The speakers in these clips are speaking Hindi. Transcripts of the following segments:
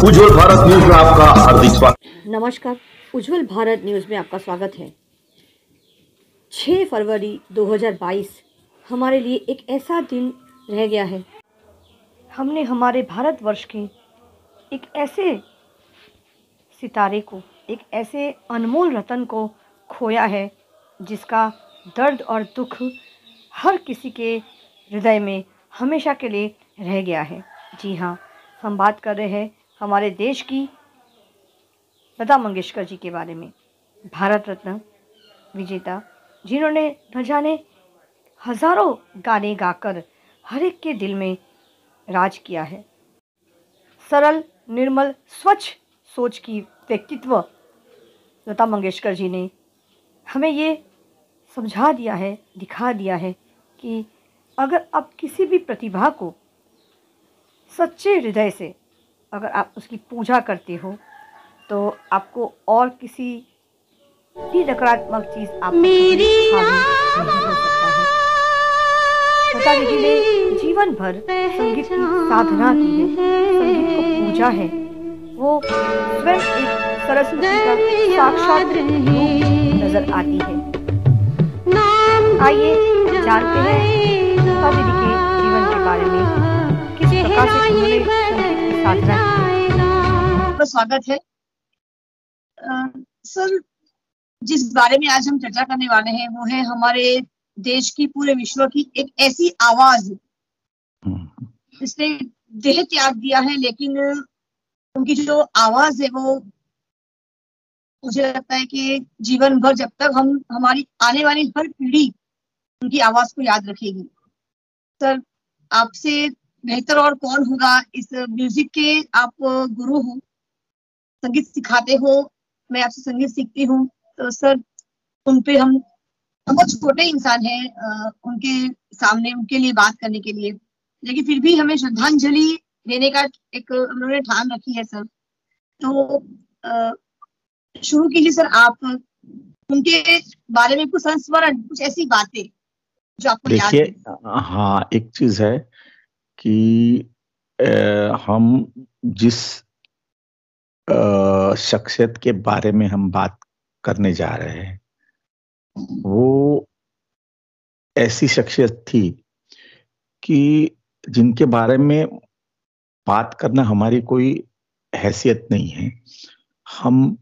उज्जवल भारत न्यूज में आपका हार्दिक स्वागत। नमस्कार, उज्जवल भारत न्यूज़ में आपका स्वागत है। 6 फरवरी 2022 हमारे लिए एक ऐसा दिन रह गया है। हमने हमारे भारतवर्ष के एक ऐसे सितारे को, एक ऐसे अनमोल रतन को खोया है जिसका दर्द और दुख हर किसी के हृदय में हमेशा के लिए रह गया है। जी हाँ, हम बात कर रहे हैं हमारे देश की लता मंगेशकर जी के बारे में, भारत रत्न विजेता, जिन्होंने न जाने हजारों गाने गाकर हर एक के दिल में राज किया है। सरल, निर्मल, स्वच्छ सोच की व्यक्तित्व लता मंगेशकर जी ने हमें ये समझा दिया है, दिखा दिया है कि अगर आप किसी भी प्रतिभा को सच्चे हृदय से अगर आप उसकी पूजा करते हो तो आपको और किसी भी नकारात्मक चीज़ आप मेरी हावी नहीं हो सकता है। लता दीदी ने जीवन भर संगीत की साधना की है, संगीत को पूजा है। वो स्वयं एक सरस्वती का साक्षात रूप नजर आती है। आइए जानते हैं लता दीदी के जीवन के बारे में, किस प्रकार से उन्होंने संगीत की साधना की। स्वागत है सर। जिस बारे में आज हम चर्चा करने वाले हैं वो है हमारे देश की, पूरे विश्व की एक ऐसी आवाज जिसने देह त्याग दिया है, लेकिन उनकी जो आवाज है वो मुझे लगता है कि जीवन भर, जब तक हम, हमारी आने वाली हर पीढ़ी उनकी आवाज को याद रखेगी। सर, आपसे बेहतर और कौन होगा, इस म्यूजिक के आप गुरु हो, संगीत सिखाते हो, मैं आपसे संगीत सीखती हूँ। तो सर, उन पे हम बहुत छोटे इंसान हैं उनके सामने, उनके लिए बात करने के लिए, लेकिन फिर भी हमें श्रद्धांजलि देने का एक उन्होंने ठान रखी है सर। तो शुरू कीजिए सर, आप उनके बारे में कुछ संस्मरण, कुछ ऐसी बातें जो आपको याद है। हाँ, एक चीज है कि हम जिस शख्सियत के बारे में हम बात करने जा रहे हैं वो ऐसी शख्सियत थी कि जिनके बारे में बात करना हमारी कोई हैसियत नहीं है। हम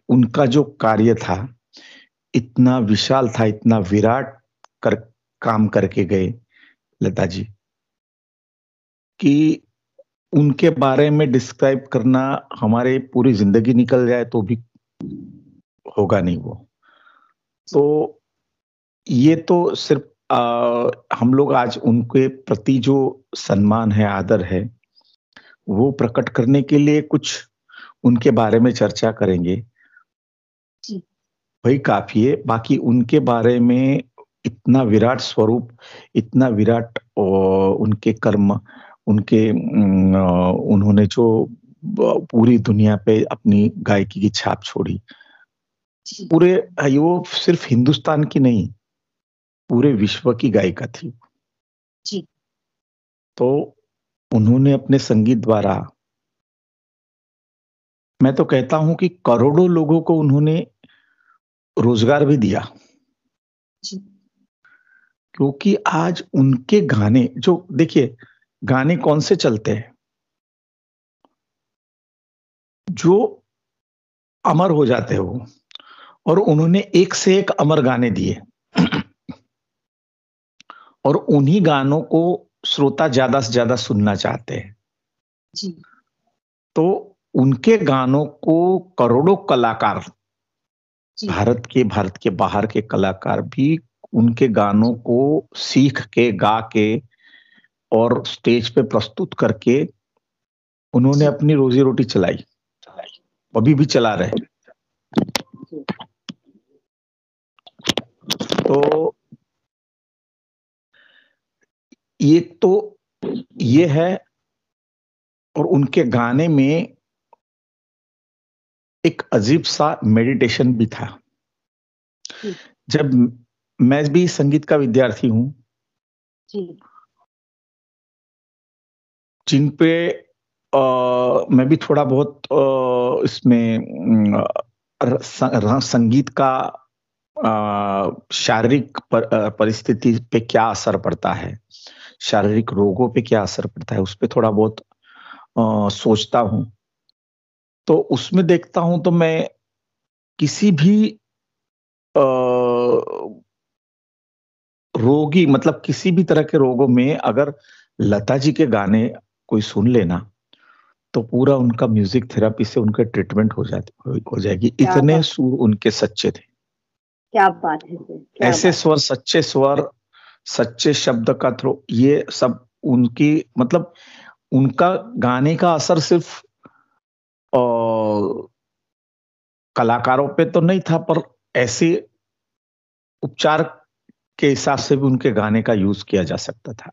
उनका जो कार्य था इतना विशाल था, इतना विराट काम करके गए लता जी कि उनके बारे में डिस्क्राइब करना हमारे पूरी जिंदगी निकल जाए तो भी होगा नहीं वो। तो ये तो सिर्फ हम लोग आज उनके प्रति जो सम्मान है, आदर है, वो प्रकट करने के लिए कुछ उनके बारे में चर्चा करेंगे, वही काफी है। बाकी उनके बारे में इतना विराट स्वरूप, इतना विराट उनके कर्म, उनके उन्होंने जो पूरी दुनिया पे अपनी गायकी की छाप छोड़ी, पूरे, वो सिर्फ हिंदुस्तान की नहीं, पूरे विश्व की गायिका थी जी। तो उन्होंने अपने संगीत द्वारा, मैं तो कहता हूं कि करोड़ों लोगों को उन्होंने रोजगार भी दिया जी। क्योंकि आज उनके गाने जो, देखिए गाने कौन से चलते हैं जो अमर हो जाते हैं वो, और उन्होंने एक से एक अमर गाने दिए और उन्हीं गानों को श्रोता ज्यादा से ज्यादा सुनना चाहते हैं जी। तो उनके गानों को करोड़ों कलाकार, भारत के बाहर के कलाकार भी उनके गानों को सीख के, गा के और स्टेज पे प्रस्तुत करके उन्होंने अपनी रोजी रोटी चलाई, अभी भी चला रहे। तो ये तो ये है, और उनके गाने में एक अजीब सा मेडिटेशन भी था। जब मैं भी संगीत का विद्यार्थी हूं, जिन पे मैं भी थोड़ा बहुत इसमें संगीत का शारीरिक परिस्थिति पे क्या असर पड़ता है, शारीरिक रोगों पे क्या असर पड़ता है, उस पे थोड़ा बहुत सोचता हूँ। तो उसमें देखता हूं तो मैं किसी भी रोगी, मतलब किसी भी तरह के रोगों में अगर लता जी के गाने कोई सुन लेना तो पूरा उनका म्यूजिक थेरेपी से उनका ट्रीटमेंट हो जाएगी। इतने सुर उनके सच्चे थे। क्या बात है सर, क्या ऐसे बात। स्वर, सच्चे शब्द का थ्रो, ये सब उनकी, मतलब उनका गाने का असर सिर्फ कलाकारों पे तो नहीं था, पर ऐसे उपचार के हिसाब से भी उनके गाने का यूज किया जा सकता था।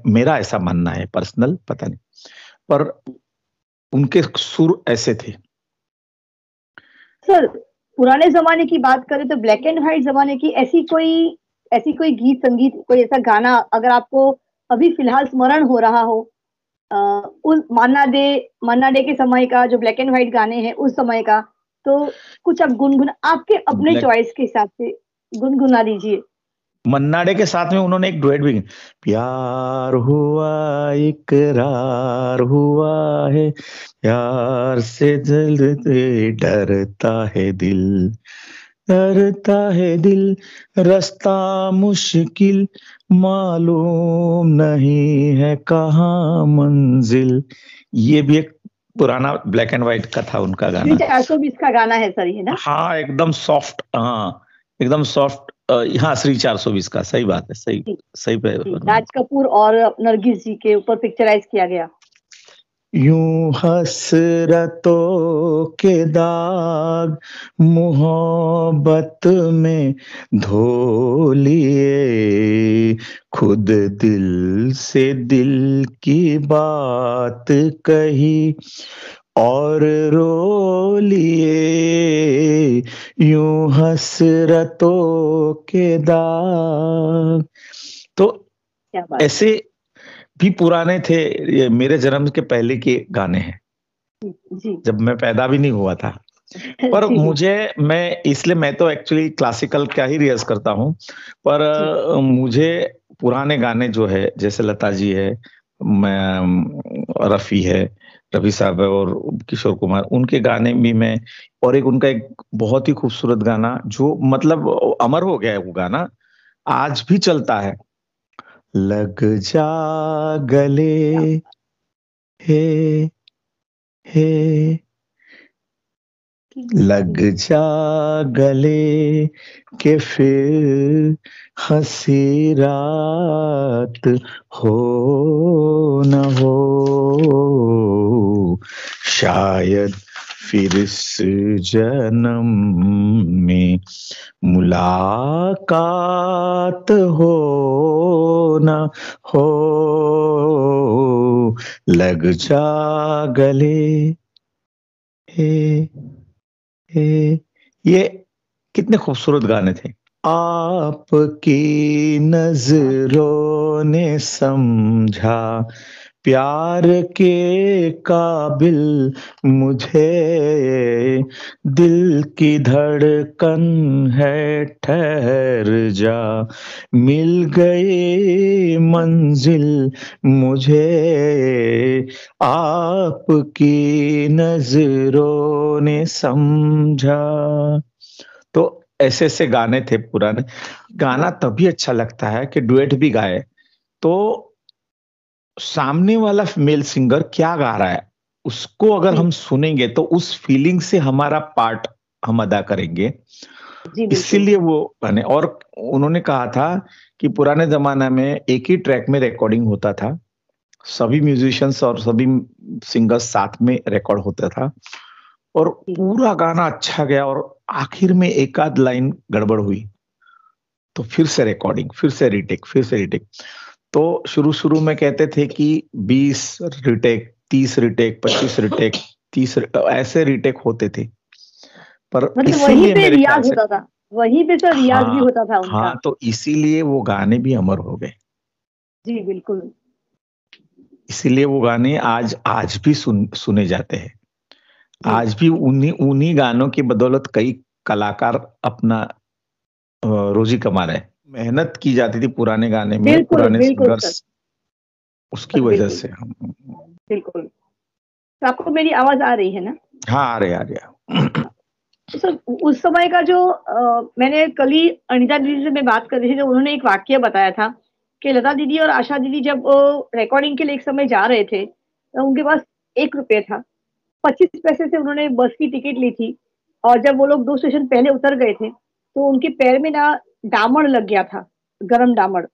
मेरा ऐसा मानना है, पर्सनल पता नहीं, पर उनके सुर ऐसे थे। सर पुराने जमाने की बात करें तो ब्लैक एंड व्हाइट जमाने की ऐसी कोई गीत संगीत, कोई ऐसा गाना अगर आपको अभी फिलहाल स्मरण हो रहा हो, उस मन्ना डे के समय का, जो ब्लैक एंड व्हाइट गाने हैं उस समय का, तो कुछ आप आपके अपने चॉइस के हिसाब से गुनगुना दीजिए। मन्ना डे के साथ में उन्होंने एक डुएट भी, प्यार हुआ इकरार हुआ है, प्यार से डरता है दिल, डरता है दिल, रास्ता मुश्किल, मालूम नहीं है कहाँ मंजिल। ये भी एक पुराना ब्लैक एंड व्हाइट का था उनका गाना। 420 का गाना है सर ये ना? हाँ एकदम सॉफ्ट, हाँ एकदम सॉफ्ट। हाँ श्री 420 का, सही बात है, सही पे। राज कपूर और नरगिस जी के ऊपर पिक्चराइज किया गया। यूं हसरतों के दाग मोहब्बत में धो लिए, खुद दिल से दिल की बात कही और रो लिए, यूं हसरतों के दाग। तो ऐसे भी पुराने थे, ये मेरे जन्म के पहले के गाने हैं जी, जब मैं पैदा भी नहीं हुआ था। पर मैं तो एक्चुअली क्लासिकल का ही रियाज करता हूँ, पर मुझे पुराने गाने जो है, जैसे लता जी है, रफी साहब है और किशोर कुमार, उनके गाने भी मैं, और उनका एक बहुत ही खूबसूरत गाना जो मतलब अमर हो गया है, वो गाना आज भी चलता है, लग जा गले हे हे, लग जा गले के फिर हंसी रात हो न हो, शायद फिर इस जन्म में मुलाकात हो न हो, लग जा गले हे। ये कितने खूबसूरत गाने थे। आपकी नजरों ने समझा प्यार के काबिल मुझे, दिल की धड़कन है ठहर जा, मिल गई मंजिल मुझे, आपकी नजरों ने समझा। तो ऐसे ऐसे गाने थे पुराने। गाना तभी अच्छा लगता है कि डुएट भी गाए तो सामने वाला मेल सिंगर क्या गा रहा है उसको अगर हम सुनेंगे तो उस फीलिंग से हमारा पार्ट हम अदा करेंगे, इसीलिए वो गाने। और उन्होंने कहा था कि पुराने जमाने में एक ही ट्रैक में रिकॉर्डिंग होता था, सभी म्यूजिशियंस और सभी सिंगर्स साथ में रिकॉर्ड होता था, और पूरा गाना अच्छा गया और आखिर में एक आध लाइन गड़बड़ हुई तो फिर से रिकॉर्डिंग, फिर से रिटेक। तो शुरू में कहते थे कि 20 रिटेक, 30 रिटेक, 25 रिटेक, 30 ऐसे रिटेक होते थे, पर मतलब वहीं पे रियाज होता था, वहीं पे तो रियाज भी होता था उनका। तो इसीलिए वो गाने भी अमर हो गए। जी बिल्कुल। इसीलिए वो गाने आज आज भी सुने जाते हैं। आज भी उन्हीं उन्हीं गानों की बदौलत कई कलाकार अपना रोजी कमा रहे हैं। मेहनत की जाती थी पुराने गाने में, बिल्कुल पुराने बिल्कुल सर, सिंगर्स, उसकी वजह बिल्कुल से हम। बिल्कुल। तो आपको मेरी आवाज आ रही है ना? हाँ, आ रहे। तो सर उस समय का जो मैंने कल ही अनिता दीदी से मैं बात कर रही थी, तो उन्होंने एक वाक्य बताया था कि लता दीदी और आशा दीदी जब रिकॉर्डिंग के लिए एक समय जा रहे थे, तो उनके पास 1 रुपये था। 25 पैसे से उन्होंने बस की टिकट ली थी, और जब वो लोग 2 स्टेशन पहले उतर गए थे, तो उनके पैर में ना डामर लग गया था, गरम डामर,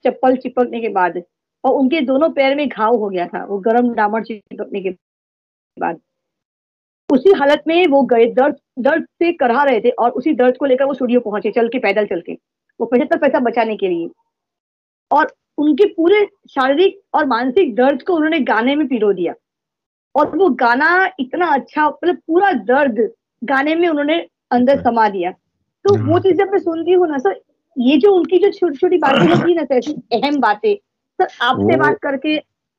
चप्पल चिपकने के बाद। और उनके दोनों पैर में घाव हो गया था वो गरम डामर चिपकने के बाद। उसी हालत में वो गए, दर्द दर्द से करहा रहे थे, और उसी दर्द को लेकर वो स्टूडियो पहुंचे, चल के, पैदल चल के, वो 75 पैसा बचाने के लिए। और उनके पूरे शारीरिक और मानसिक दर्द को उन्होंने गाने में पिरो दिया, और वो गाना इतना अच्छा, मतलब पूरा दर्द गाने में उन्होंने अंदर समा दिया। तो वो चीज जब मैं सुनती हूँ ना सर, ये जो उनकी जो छोटी छोटी बातें होती है ना सर, ऐसी अहम बातें, सर आपसे बात करके।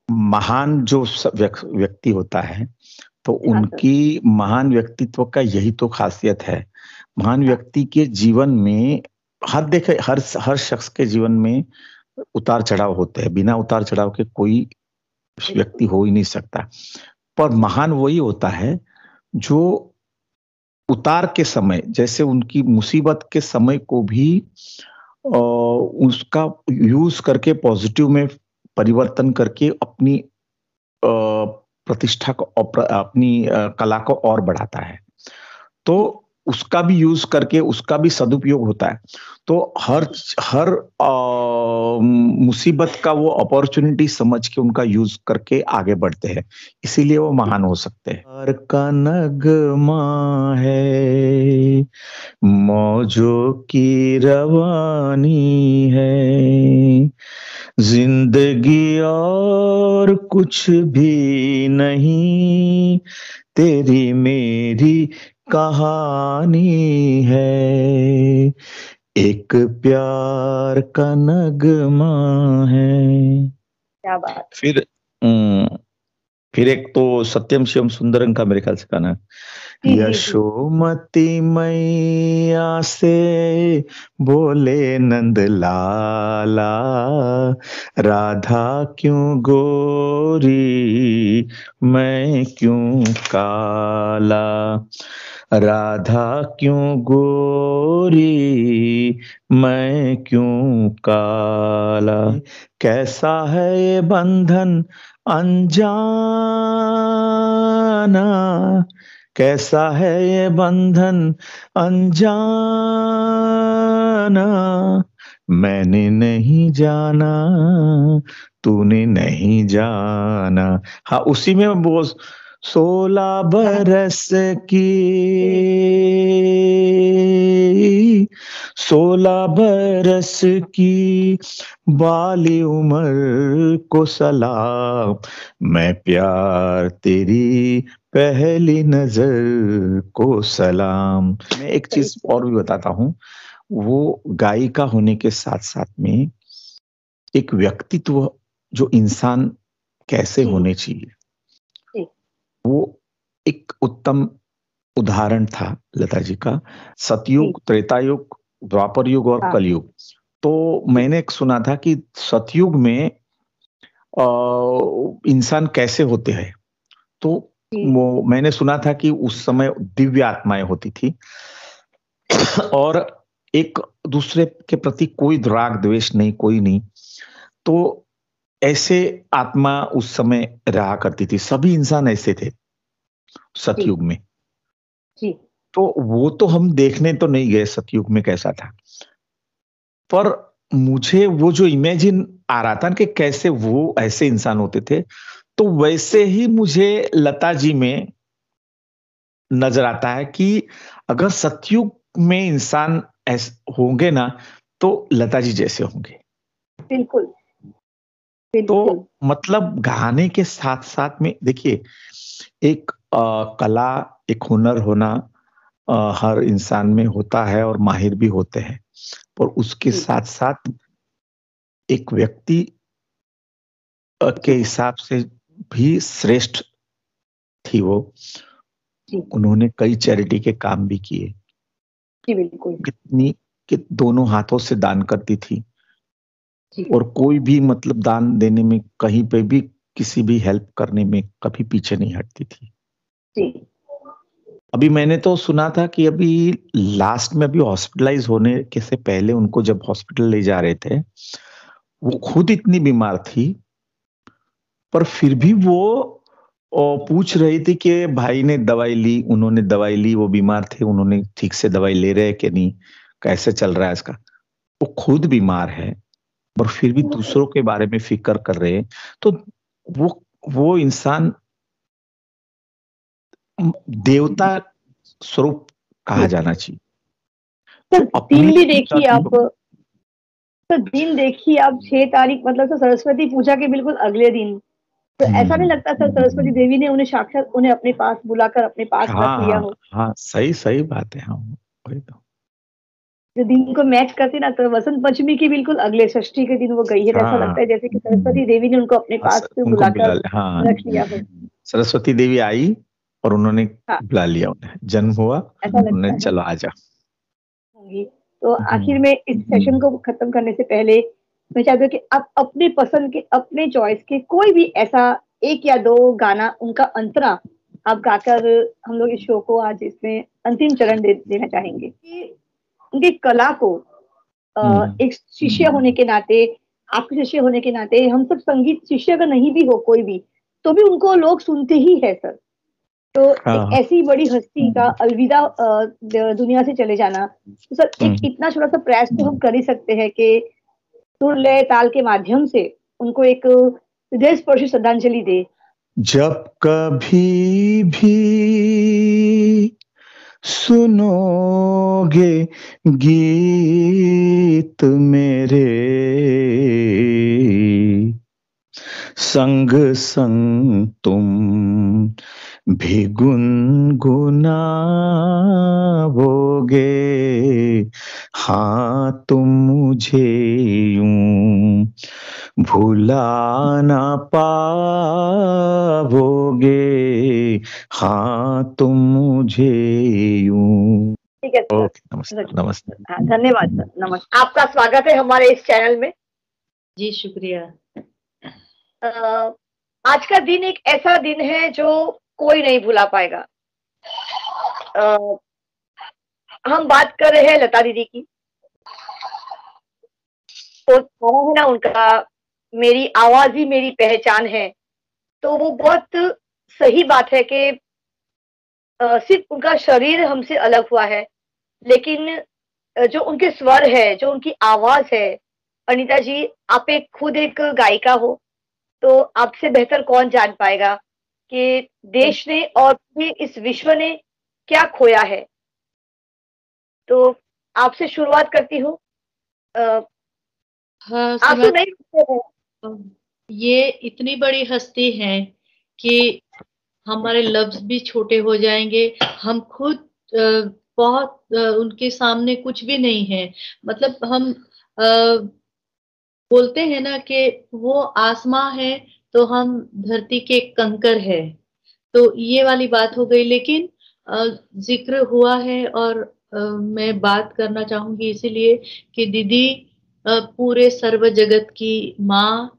महान जो व्यक्ति होता है, तो हाँ सर। उनकी महान व्यक्तित्व का यही तो खासियत है। महान व्यक्ति के जीवन में हर शख्स के जीवन में उतार चढ़ाव होते हैं। बिना उतार चढ़ाव के कोई व्यक्ति हो ही नहीं सकता। पर महान वही होता है जो उतार के समय, जैसे उनकी मुसीबत के समय को भी उसका यूज करके पॉजिटिव में परिवर्तन करके अपनी प्रतिष्ठा को, अपनी कला को और बढ़ाता है। तो उसका भी यूज करके उसका भी सदुपयोग होता है। तो हर हर मुसीबत का वो अपॉर्चुनिटी समझ के उनका यूज करके आगे बढ़ते हैं, इसीलिए वो महान हो सकते हैं। प्यार का नगमा है, मौजों की रवानी है, जिंदगी और कुछ भी नहीं, तेरी मेरी कहानी है, एक प्यार का नगमा है। क्या बात। फिर एक तो सत्यम शिवम सुंदरम का मेरे ख्याल से गाना, यशोमती मैया से बोले नंद लाला, राधा क्यों गोरी मैं क्यों काला, राधा क्यों गोरी मैं क्यों काला, कैसा है ये बंधन अनजाना, कैसा है ये बंधन अनजाना, मैंने नहीं जाना तूने नहीं जाना। हाँ, उसी में वो 16 बरस की 16 बरस की बाली उम्र को सलाम, मैं प्यार तेरी पहली नजर को सलाम। मैं एक चीज और भी बताता हूँ, वो गायिका होने के साथ साथ में एक व्यक्तित्व, जो इंसान कैसे होने चाहिए, वो एक उत्तम उदाहरण था लता जी का। सतयुग, त्रेता युग, द्वापर युग और कलयुग। तो मैंने एक सुना था कि सतयुग में इंसान कैसे होते हैं, तो वो मैंने सुना था कि उस समय दिव्य आत्माएं होती थी और एक दूसरे के प्रति कोई राग द्वेष नहीं, कोई नहीं। तो ऐसे आत्मा उस समय रहा करती थी, सभी इंसान ऐसे थे सतयुग में। तो वो तो हम देखने तो नहीं गए सतयुग में कैसा था, पर मुझे वो जो इमेजिन आ रहा था कि कैसे वो ऐसे इंसान होते थे, तो वैसे ही मुझे लता जी में नजर आता है कि अगर सतयुग में इंसान होंगे ना, तो लता जी जैसे होंगे। बिल्कुल। तो मतलब गाने के साथ साथ में देखिए, एक कला, एक हुनर होना हर इंसान में होता है और माहिर भी होते हैं, पर उसके साथ साथ एक व्यक्ति के हिसाब से भी श्रेष्ठ थी वो। उन्होंने कई चैरिटी के काम भी किए। जी बिल्कुल। कि दोनों हाथों से दान करती थी जी। और कोई भी मतलब दान देने में, कहीं पे भी किसी भी हेल्प करने में कभी पीछे नहीं हटती थी। जी। अभी मैंने तो सुना था कि अभी लास्ट में, अभी हॉस्पिटलाइज होने के से पहले उनको जब हॉस्पिटल ले जा रहे थे, वो खुद इतनी बीमार थी, पर फिर भी वो पूछ रही थी कि भाई ने दवाई ली, उन्होंने दवाई ली, वो बीमार थे, उन्होंने ठीक से दवाई ले रहे कि नहीं, कैसे चल रहा है इसका। वो खुद बीमार है और फिर भी दूसरों के बारे में फिक्र कर रहे हैं, तो वो इंसान देवता स्वरूप कहा जाना चाहिए। तो दिन भी देखिए आप, तो दिन देखिए आप 6 तारीख मतलब तो सरस्वती पूजा के बिल्कुल अगले दिन, तो ऐसा नहीं लगता सर सरस्वती देवी ने उन्हें साक्षात उन्हें अपने पास बुलाकर अपने पास रख लिया हो? हाँ, सही बात है। हाँ, वही तो। जो दिन को मैच करती ना, तो वसंत पंचमी की बिल्कुल अगले षष्ठी के दिन वो गई है, तो ऐसा लगता है जैसे कि सरस्वती देवी ने उनको अपने पास से बुलाकर रख लिया हो। सरस्वती देवी आई और उन्होंने हाँ, बुला लिया, उन्हें जन्म हुआ, उन्होंने चलो आजा। तो आखिर में इस सेशन को खत्म करने से पहले मैं चाहती हूँ कि आप अपने पसंद के, अपने चॉइस के कोई भी ऐसा 1 या 2 गाना, उनका अंतरा आप गाकर हम लोग इस शो को आज इसमें अंतिम चरण देना चाहेंगे कि उनकी कला को एक शिष्य होने के नाते, आपके शिष्य होने के नाते, हम सब संगीत शिष्य अगर नहीं भी हो कोई भी, तो भी उनको लोग सुनते ही है सर। तो एक ऐसी बड़ी हस्ती का अलविदा दुनिया से चले जाना, तो सर एक इतना छोटा सा प्रयास तो हम कर ही सकते हैं कि सुर लय ताल के माध्यम से उनको एक हृदय स्पर्शी श्रद्धांजलि दे। जब कभी भी सुनोगे गीत मेरे, संग संग तुम भी गुनगुनाओगे। हाँ, तुम मुझे यूं भुला ना पाओगे। हाँ, तुम मुझे यूं। ठीक है सर। नमस्ते। हाँ, धन्यवाद सर, नमस्ते। आपका स्वागत है हमारे इस चैनल में। जी शुक्रिया। आज का दिन एक ऐसा दिन है जो कोई नहीं भुला पाएगा। हम बात कर रहे हैं लता दीदी की, तो है ना उनका मेरी आवाज ही मेरी पहचान है, तो वो बहुत सही बात है कि सिर्फ उनका शरीर हमसे अलग हुआ है, लेकिन जो उनके स्वर है, जो उनकी आवाज है। अनीता जी, आप खुद एक गायिका हो, तो आपसे बेहतर कौन जान पाएगा कि देश ने और इस विश्व ने क्या खोया है। तो आपसे शुरुआत करती हूँ। हाँ, आप तो नहीं रुकते हैं। ये इतनी बड़ी हस्ती है कि हमारे लफ्ज भी छोटे हो जाएंगे। हम खुद बहुत उनके सामने कुछ भी नहीं है। मतलब हम बोलते हैं ना कि वो आसमां है तो हम धरती के कंकर है, तो ये वाली बात हो गई। लेकिन जिक्र हुआ है और मैं बात करना चाहूंगी इसीलिए कि दीदी पूरे सर्व जगत की माँ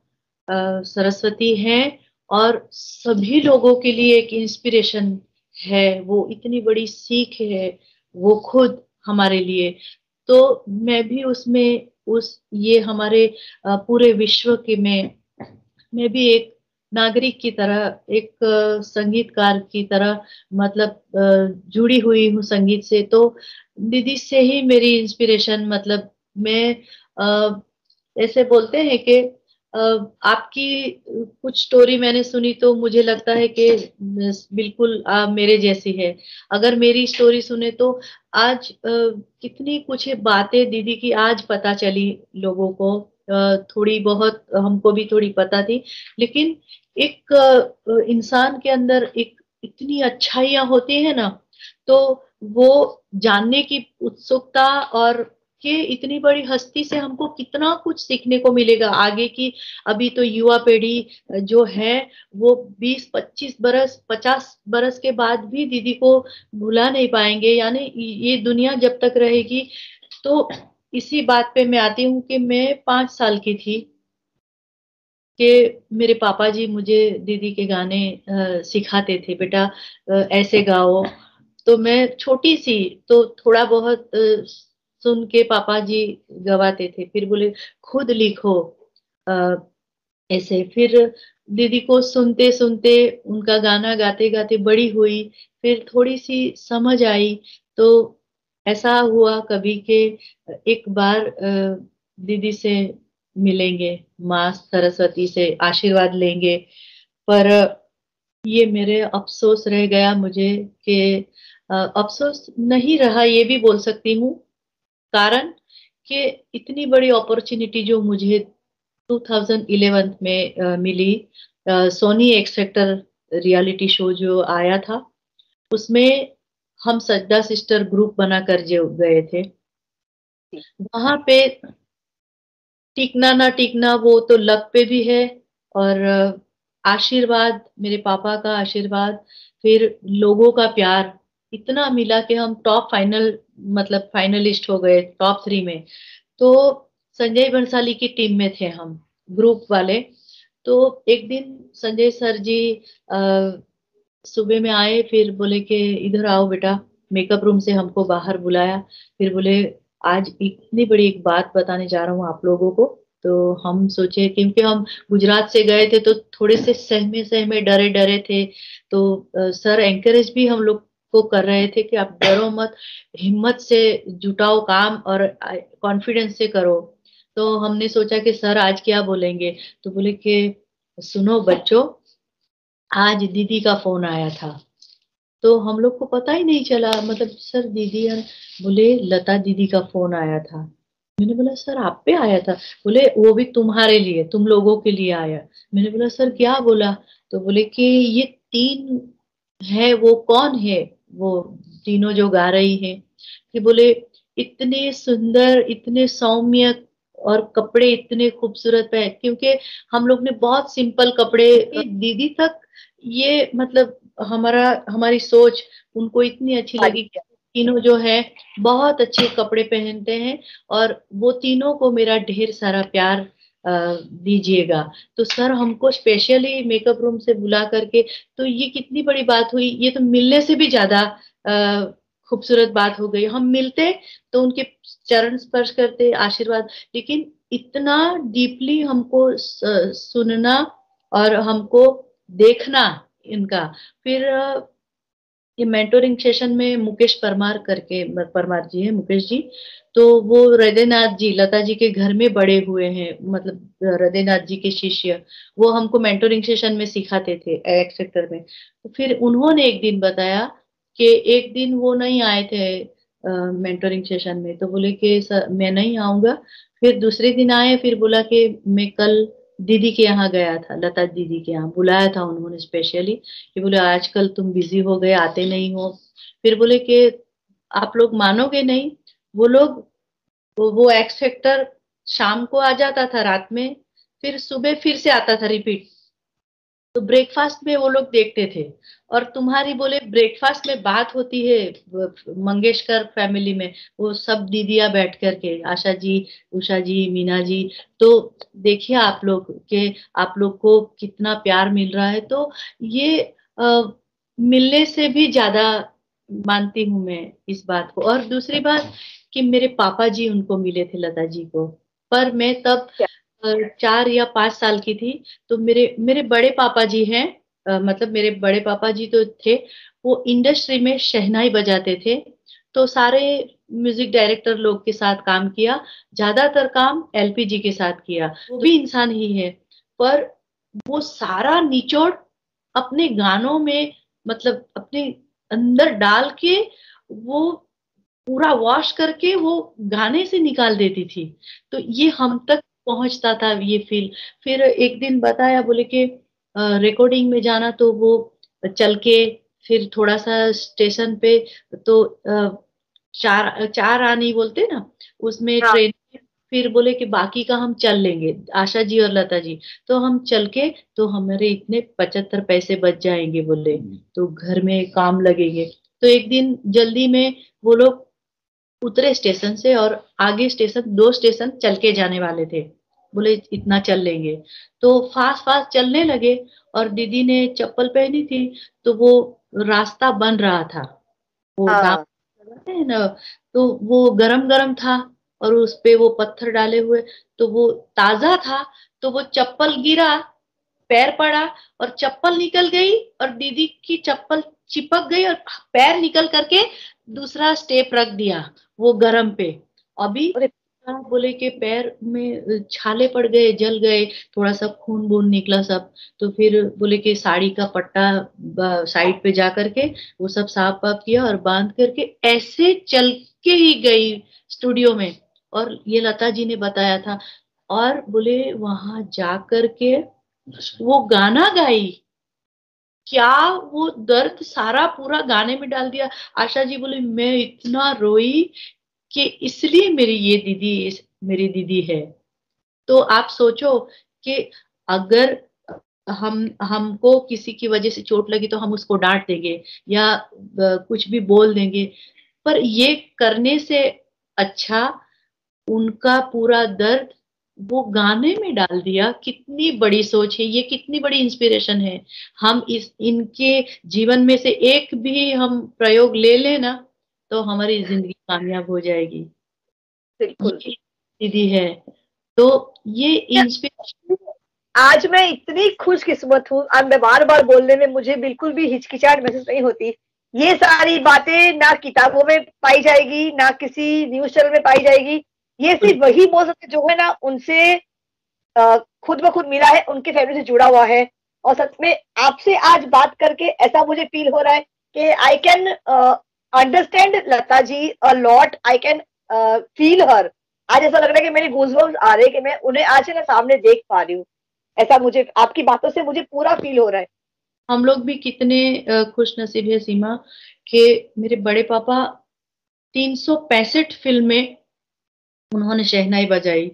सरस्वती हैं और सभी लोगों के लिए एक इंस्पिरेशन है। वो इतनी बड़ी सीख है वो खुद हमारे लिए। तो मैं भी उसमें ये हमारे पूरे विश्व के मैं भी एक नागरिक की तरह, एक संगीतकार की तरह मतलब जुड़ी हुई हूँ संगीत से। तो दीदी से ही मेरी इंस्पिरेशन, मतलब मैं ऐसे बोलते हैं कि आपकी कुछ स्टोरी मैंने सुनी तो मुझे लगता है कि बिल्कुल मेरे जैसी है। अगर मेरी स्टोरी सुने तो आज कितनी कुछ बातें दीदी की आज पता चली लोगों को। थोड़ी बहुत हमको भी थोड़ी पता थी, लेकिन एक इंसान के अंदर एक इतनी अच्छाइयाँ होती है ना, तो वो जानने की उत्सुकता और कि इतनी बड़ी हस्ती से हमको कितना कुछ सीखने को मिलेगा आगे की। अभी तो युवा पीढ़ी जो है वो 20-25 बरस 50 बरस के बाद भी दीदी को भुला नहीं पाएंगे, यानी ये दुनिया जब तक रहेगी। तो इसी बात पे मैं आती हूँ कि मैं 5 साल की थी कि मेरे पापा जी मुझे दीदी के गाने सिखाते थे, बेटा ऐसे गाओ। तो मैं छोटी सी तो थोड़ा बहुत सुन के पापा जी गवाते थे, फिर बोले खुद लिखो अ, ऐसे। फिर दीदी को सुनते सुनते उनका गाना गाते गाते बड़ी हुई, फिर थोड़ी सी समझ आई। तो ऐसा हुआ कभी के एक बार दीदी से मिलेंगे, माँ सरस्वती से आशीर्वाद लेंगे। पर ये मेरे अफसोस रह गया मुझे कि अफसोस नहीं रहा ये भी बोल सकती हूँ, कारण कि इतनी बड़ी अपॉर्चुनिटी जो मुझे 2011 में मिली, Sony X factor reality show जो आया था, उसमें हम सजदा सिस्टर ग्रुप बनाकर जो गए थे, वहां पे टिकना ना टिकना वो तो लक पे भी है। और आशीर्वाद, मेरे पापा का आशीर्वाद, फिर लोगों का प्यार इतना मिला कि हम टॉप फाइनल मतलब फाइनलिस्ट हो गए टॉप 3 में। तो संजय बंसाली की टीम में थे हम, ग्रुप वाले। तो एक दिन संजय सर जी सुबह में आए, फिर बोले कि इधर आओ बेटा, मेकअप रूम से हमको बाहर बुलाया। फिर बोले आज इतनी बड़ी एक बात बताने जा रहा हूँ आप लोगों को। तो हम सोचे, क्योंकि हम गुजरात से गए थे तो थोड़े से सहमे सहमे डरे डरे थे। तो सर एंकरेज भी हम लोग को कर रहे थे कि आप डरो मत, हिम्मत से जुटाओ काम और कॉन्फिडेंस से करो। तो हमने सोचा कि सर आज क्या बोलेंगे। तो बोले कि सुनो बच्चों, आज दीदी का फोन आया था। तो हम लोग को पता ही नहीं चला, मतलब सर दीदी यार, बोले लता दीदी का फोन आया था। मैंने बोला सर आप पे आया था? बोले वो भी तुम्हारे लिए, तुम लोगों के लिए आया। मैंने बोला सर क्या बोला? तो बोले कि ये 3 है, वो कौन है वो तीनों जो गा रही है? कि बोले इतने सुंदर, इतने सौम्य, और कपड़े इतने खूबसूरत पहने, क्योंकि हम लोग ने बहुत सिंपल कपड़े, दीदी तक ये मतलब हमारी सोच उनको इतनी अच्छी लगी कि तीनों जो है बहुत अच्छे कपड़े पहनते हैं, और वो तीनों को मेरा ढेर सारा प्यार दीजिएगा। तो सर हमको स्पेशली मेकअप रूम से बुला करके, तो ये कितनी बड़ी बात हुई, ये तो मिलने से भी ज्यादा खूबसूरत बात हो गई। हम मिलते तो उनके चरण स्पर्श करते, आशीर्वाद, लेकिन इतना डीपली हमको सुनना और हमको देखना इनका। फिर ये मेंटोरिंग सेशन में मुकेश परमार करके, परमार जी है मुकेश जी, तो वो हृदयनाथ जी, लता जी के घर में बड़े हुए हैं, मतलब हृदयनाथ जी के शिष्य। वो हमको मेंटोरिंग सेशन में सिखाते थे एक्स सेक्टर में। तो फिर उन्होंने एक दिन बताया कि एक दिन वो नहीं आए थे मेंटोरिंग सेशन में, तो बोले कि सर मैं नहीं आऊंगा। फिर दूसरे दिन आए, फिर बोला कि मैं कल दीदी के यहाँ गया था, लता दीदी के यहाँ बुलाया था उन्होंने स्पेशली, कि बोले आजकल तुम बिजी हो गए, आते नहीं हो। फिर बोले कि आप लोग मानोगे नहीं, वो लोग वो एक्स फैक्टर शाम को आ जाता था रात में, फिर सुबह फिर से आता था रिपीट। तो ब्रेकफास्ट में वो लोग देखते थे। और तुम्हारी बोले ब्रेकफास्ट में बात होती है मंगेशकर फैमिली में, वो सब दीदियां बैठ करके, आशा जी, उषा जी, मीना जी। तो देखिए आप लोग के, आप लोग को कितना प्यार मिल रहा है। तो ये मिलने से भी ज्यादा मानती हूँ मैं इस बात को। और दूसरी बात कि मेरे पापा जी उनको मिले थे, लता जी को, पर मैं तब 4 या 5 साल की थी। तो मेरे मेरे बड़े पापा जी हैं, मतलब मेरे बड़े पापा जी तो थे, वो इंडस्ट्री में शहनाई बजाते थे। तो सारे म्यूजिक डायरेक्टर लोग के साथ काम किया, ज्यादातर काम एलपी जी के साथ किया। वो भी इंसान ही है, पर वो सारा निचोड़ अपने गानों में, मतलब अपने अंदर डाल के, वो पूरा वॉश करके वो गाने से निकाल देती थी। तो ये हम तक पहुंचता था ये फील। फिर एक दिन बताया, बोले कि रिकॉर्डिंग में जाना, तो वो चल के फिर थोड़ा सा स्टेशन पे, तो चार चार आनी बोलते ना, उसमें हाँ। ट्रेन में। फिर बोले कि बाकी का हम चल लेंगे, आशा जी और लता जी। तो हम चल के, तो हमारे इतने 75 पैसे बच जाएंगे बोले, तो घर में काम लगेंगे। तो एक दिन जल्दी में वो लोग उतरे स्टेशन से, और आगे स्टेशन, 2 स्टेशन चल के जाने वाले थे। बोले इतना चल लेंगे, तो फास्ट फास्ट चलने लगे। और दीदी ने चप्पल पहनी थी, तो वो रास्ता बन रहा था, वो डाम हाँ। लगाते हैं ना, तो वो गरम गरम था, और उस पे वो पत्थर डाले हुए, तो वो ताजा था। तो वो चप्पल गिरा, पैर पड़ा, और चप्पल निकल गई, और दीदी की चप्पल चिपक गई, और पैर निकल करके दूसरा स्टेप रख दिया वो गरम पे। अभी अरे बोले कि पैर में छाले पड़ गए, जल गए, थोड़ा सा खून बून निकला सब। तो फिर बोले कि साड़ी का पट्टा साइड पे जा करके वो सब साफ वाफ किया, और बांध करके ऐसे चल के ही गई स्टूडियो में। और ये लता जी ने बताया था। और बोले वहां जा करके वो गाना गाई, क्या वो दर्द सारा पूरा गाने में डाल दिया। आशा जी बोले मैं इतना रोई कि इसलिए मेरी ये दीदी मेरी दीदी है। तो आप सोचो कि अगर हम हमको किसी की वजह से चोट लगी तो हम उसको डांट देंगे, या कुछ भी बोल देंगे, पर ये करने से अच्छा उनका पूरा दर्द वो गाने में डाल दिया। कितनी बड़ी सोच है ये, कितनी बड़ी इंस्पिरेशन है। हम इस इनके जीवन में से एक भी हम प्रयोग ले लेना, तो हमारी जिंदगी कामयाब हो जाएगी। बिल्कुल। ये दीदी है, तो ये इंस्पिरेशन। आज मैं इतनी खुशकिस्मत हूँ, अब मैं बार बार बोलने में मुझे बिल्कुल भी हिचकिचाहट महसूस नहीं होती। ये सारी बातें ना किताबों में पाई जाएगी, ना किसी न्यूज चैनल में पाई जाएगी। ये सिर्फ वही बोल सकते जो है ना उनसे खुद ब खुद मिला है, उनके फैमिली से जुड़ा हुआ है। और सच में आपसे आज बात करके ऐसा मुझे फील हो रहा है कि I can understand Lata ji a lot, I can feel her. आज ऐसा लग रहा है कि मेरे गूज़बम्स आ रहे हैं कि मैं उन्हें आज है ना सामने देख पा रही हूँ। ऐसा मुझे आपकी बातों से मुझे पूरा फील हो रहा है। हम लोग भी कितने खुश नसीब है सीमा, कि मेरे बड़े पापा 365 फिल्में उन्होंने शहनाई बजाई।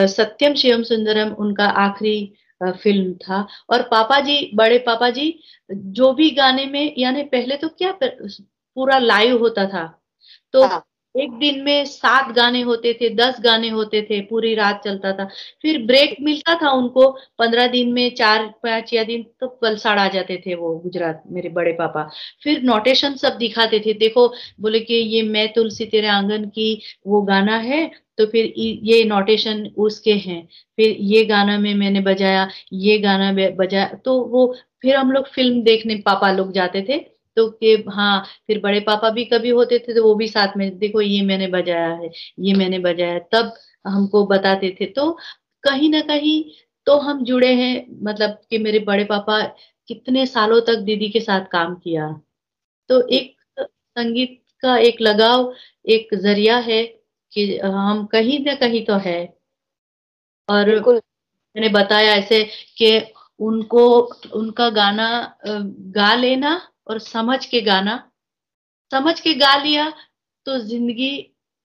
सत्यम शिवम सुंदरम उनका आखिरी फिल्म था। और पापा जी, बड़े पापा जी, जो भी गाने में, यानी पहले तो क्या पूरा लाइव होता था, तो हाँ। एक दिन में 7 गाने होते थे, 10 गाने होते थे, पूरी रात चलता था। फिर ब्रेक मिलता था उनको 15 दिन में, 4-5 या दिन, तो वलसाड़ आ जाते थे वो गुजरात, मेरे बड़े पापा। फिर नोटेशन सब दिखाते थे, देखो बोले कि ये मैं तुलसी तेरे आंगन की वो गाना है, तो फिर ये नोटेशन उसके हैं। फिर ये गाना में मैंने बजाया, ये गाना बजाया, तो वो फिर हम लोग फिल्म देखने पापा लोग जाते थे। तो कि हाँ, फिर बड़े पापा भी कभी होते थे तो वो भी साथ में, देखो ये मैंने बजाया है, ये मैंने बजाया है, तब हमको बताते थे। तो कहीं ना कहीं तो हम जुड़े हैं, मतलब कि मेरे बड़े पापा कितने सालों तक दीदी के साथ काम किया। तो एक संगीत का एक लगाव, एक जरिया है कि हम कहीं ना कहीं तो है। और बिल्कुल। मैंने बताया ऐसे कि उनको, उनका गाना गा लेना, और समझ के गाना, समझ के गा लिया, तो जिंदगी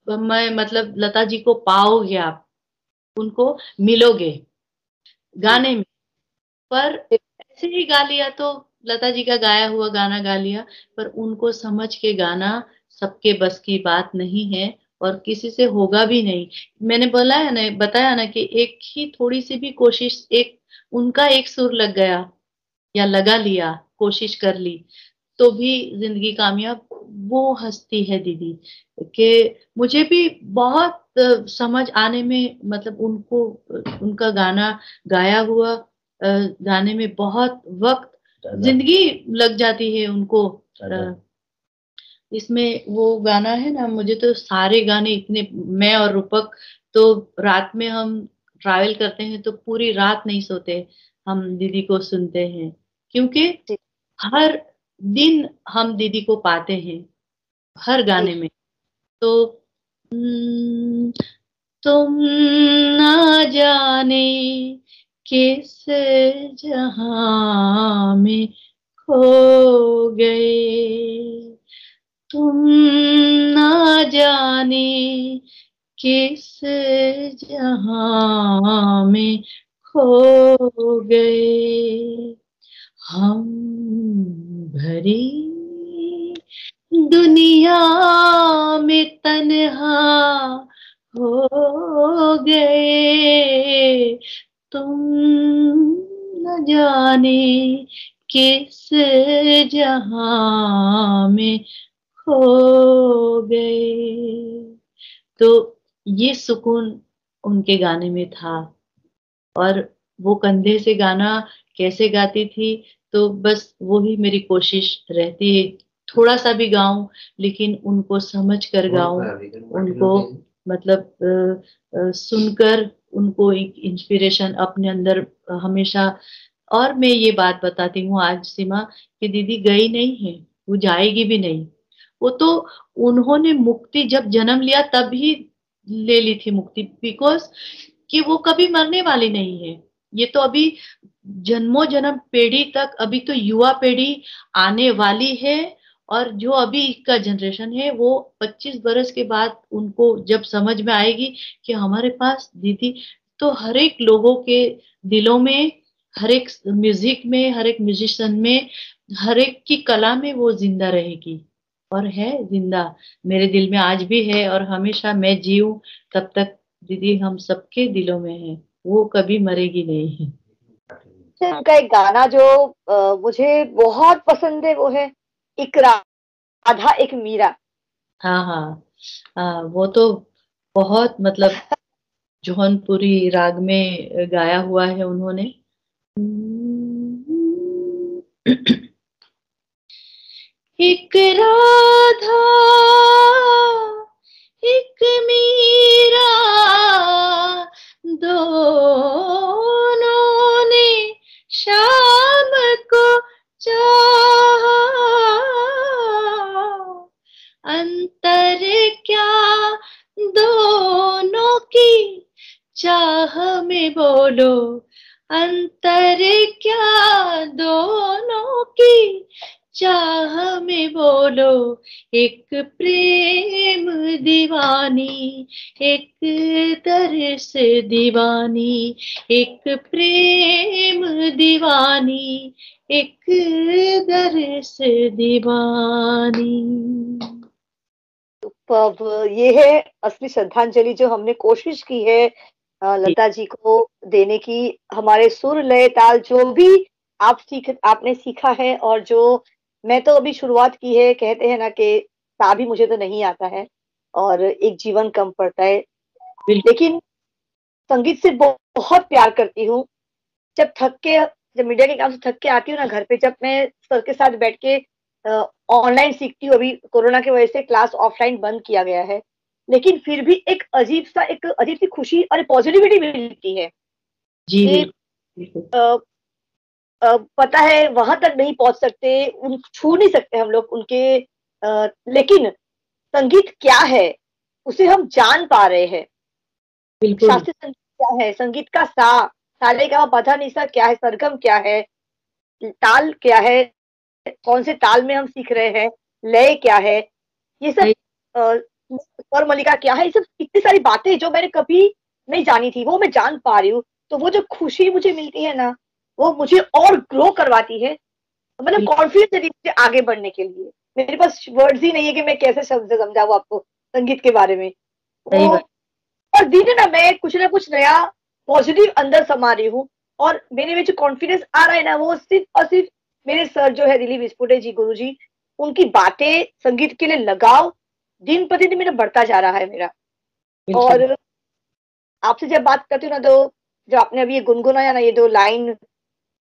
में मतलब लता जी को पाओगे आप, उनको मिलोगे गाने में। पर ऐसे ही गा लिया तो लता जी का गाया हुआ गाना गा लिया, पर उनको समझ के गाना सबके बस की बात नहीं है, और किसी से होगा भी नहीं। मैंने बोला है ना, बताया ना कि एक ही थोड़ी सी भी कोशिश, एक उनका एक सुर लग गया, या लगा लिया, कोशिश कर ली, तो भी जिंदगी कामयाब। वो हस्ती है दीदी, कि मुझे भी बहुत समझ आने में, मतलब उनको, उनका गाना गाया हुआ गाने में बहुत वक्त, जिंदगी लग जाती है उनको। इसमें वो गाना है ना, मुझे तो सारे गाने इतने, मैं और रूपक तो रात में हम ट्रैवल करते हैं तो पूरी रात नहीं सोते, हम दीदी को सुनते हैं, क्योंकि जी। हर दिन हम दीदी को पाते हैं हर जी। गाने में। तो हम्म, तुम ना जाने किस जहां में खो गए, तुम ना जाने किस जहां में खो गए, हम भरी दुनिया में तन्हा हो गए, तुम न जाने किस जहां में खो गए। तो ये सुकून उनके गाने में था। और वो कंधे से गाना कैसे गाती थी, तो बस वो ही मेरी कोशिश रहती है, थोड़ा सा भी गाऊं लेकिन उनको समझ कर गाऊं, उनको मतलब सुनकर उनको एक इंस्पिरेशन अपने अंदर हमेशा। और मैं ये बात बताती हूँ आज सीमा, कि दीदी गई नहीं है, वो जाएगी भी नहीं। वो तो उन्होंने मुक्ति जब जन्म लिया तब ही ले ली थी मुक्ति, बिकॉज कि वो कभी मरने वाली नहीं है। ये तो अभी जन्मों जन्म पीढ़ी तक, अभी तो युवा पीढ़ी आने वाली है। और जो अभी का जनरेशन है वो 25 बरस के बाद उनको जब समझ में आएगी कि हमारे पास दीदी, तो हर एक लोगों के दिलों में, हर एक म्यूजिक में, हर एक म्यूजिशियन में, हर एक की कला में वो जिंदा रहेगी। और है जिंदा, मेरे दिल में आज भी है, और हमेशा मैं जीऊं तब तक दीदी हम सबके दिलों में है, वो कभी मरेगी नहीं है। उनका एक गाना जो मुझे बहुत पसंद है वो है एक राधा एक मीरा। हाँ हाँ हाँ, वो तो बहुत मतलब जौनपुरी राग में गाया हुआ है उन्होंने। एक राधा एक मीरा, दोनों ने शाम को चाहा, अंतर क्या दोनों की चाह में बोलो, अंतर क्या दोनों की चाह में बोलो, एक प्रेम दीवानी एक तरस दीवानी, एक प्रेम दीवानी एक दरस दीवानी। अब ये है असली श्रद्धांजलि जो हमने कोशिश की है लता जी को देने की। हमारे सुर लय ताल जो भी आपने सीखा है, और जो मैं तो अभी शुरुआत की है, कहते हैं ना कि ता भी मुझे तो नहीं आता है और एक जीवन कम पड़ता है, लेकिन संगीत से बहुत प्यार करती हूँ। जब मीडिया के काम से थक के आती हूँ ना घर पे, जब मैं सर के साथ बैठ के ऑनलाइन सीखती हूँ, अभी कोरोना की वजह से क्लास ऑफलाइन बंद किया गया है, लेकिन फिर भी एक अजीब सी खुशी और पॉजिटिविटी मिलती है जी कि पता है वहां तक नहीं पहुंच सकते, छू नहीं सकते हम लोग उनके, लेकिन संगीत क्या है उसे हम जान पा रहे हैं। शास्त्रीय संगीत क्या है, संगीत का सारे का पधा निशा क्या है, सरगम क्या है, ताल क्या है, कौन से ताल में हम सीख रहे हैं, लय क्या है, ये सब स्वर मलिका क्या है, ये सब इतनी सारी बातें जो मैंने कभी नहीं जानी थी वो मैं जान पा रही हूँ। तो वो जो खुशी मुझे मिलती है ना, वो मुझे और ग्रो करवाती है, मतलब कॉन्फिडेंस देती है मुझे आगे बढ़ने के लिए। मेरे पास वर्ड्स ही नहीं है कि मैं कैसे शब्द समझाऊं आपको संगीत के बारे में। वो और दिन ना मैं कुछ ना कुछ नया पॉजिटिव अंदर समा रही हूँ, और मेरे में जो कॉन्फिडेंस आ रहा है ना, वो सिर्फ और सिर्फ मेरे सर जो है दिलीप विस्फोटे जी, गुरु जी, उनकी बातें, संगीत के लिए लगाव दिन प्रतिदिन मेरा बढ़ता जा रहा है मेरा। और आपसे जब बात करती हूँ ना, तो जो आपने अभी ये गुनगुनाया ना, ये 2 लाइन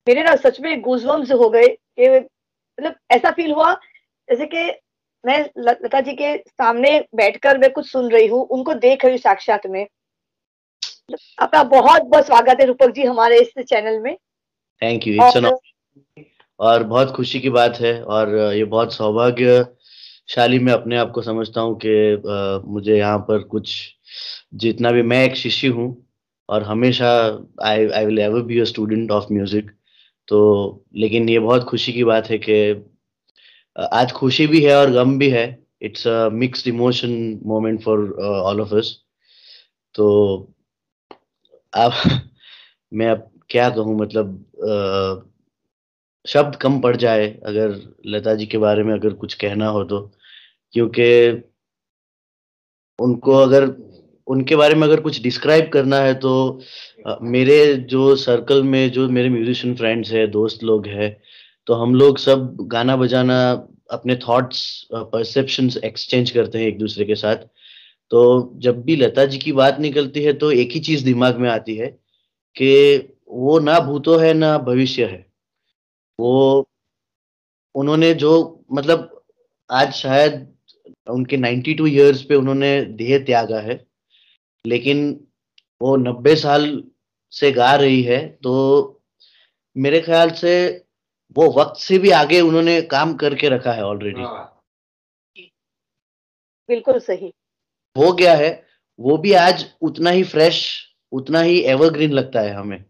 मेरे ना सच में गूज़बम्स हो गए कि मतलब ऐसा फील हुआ जैसे कि मैं लता जी के सामने बैठकर मैं कुछ सुन रही हूँ, उनको देख रही हूँ साक्षात में। आपका बहुत बहुत स्वागत है रूपक जी हमारे इस चैनल में। थैंक यू, इट्स एन और बहुत खुशी की बात है, और ये बहुत सौभाग्यशाली मैं अपने आप को समझता हूँ कि मुझे यहाँ पर कुछ, जितना भी मैं एक शिष्य हूँ और हमेशा I will ever be a student of music. तो लेकिन ये बहुत खुशी की बात है कि आज खुशी भी है और गम भी है it's a mixed emotion moment for all of us. तो आप मैं अब क्या कहूँ, मतलब शब्द कम पड़ जाए अगर लता जी के बारे में अगर कुछ कहना हो तो, क्योंकि उनको अगर उनके बारे में अगर कुछ डिस्क्राइब करना है तो मेरे जो सर्कल में जो मेरे म्यूजिशियन फ्रेंड्स हैं, दोस्त लोग हैं, तो हम लोग सब गाना बजाना, अपने थॉट्स, परसेप्शंस एक्सचेंज करते हैं एक दूसरे के साथ। तो जब भी लता जी की बात निकलती है तो एक ही चीज दिमाग में आती है कि वो ना भूतो है ना भविष्य है। वो उन्होंने जो, मतलब आज शायद उनके 92 ईयर्स पे उन्होंने देह त्यागा है, लेकिन वो 90 साल से गा रही है। तो मेरे ख्याल से वो वक्त से भी आगे उन्होंने काम करके रखा है ऑलरेडी। बिल्कुल सही। हो गया है, वो भी आज उतना ही फ्रेश, उतना ही एवरग्रीन लगता है हमें,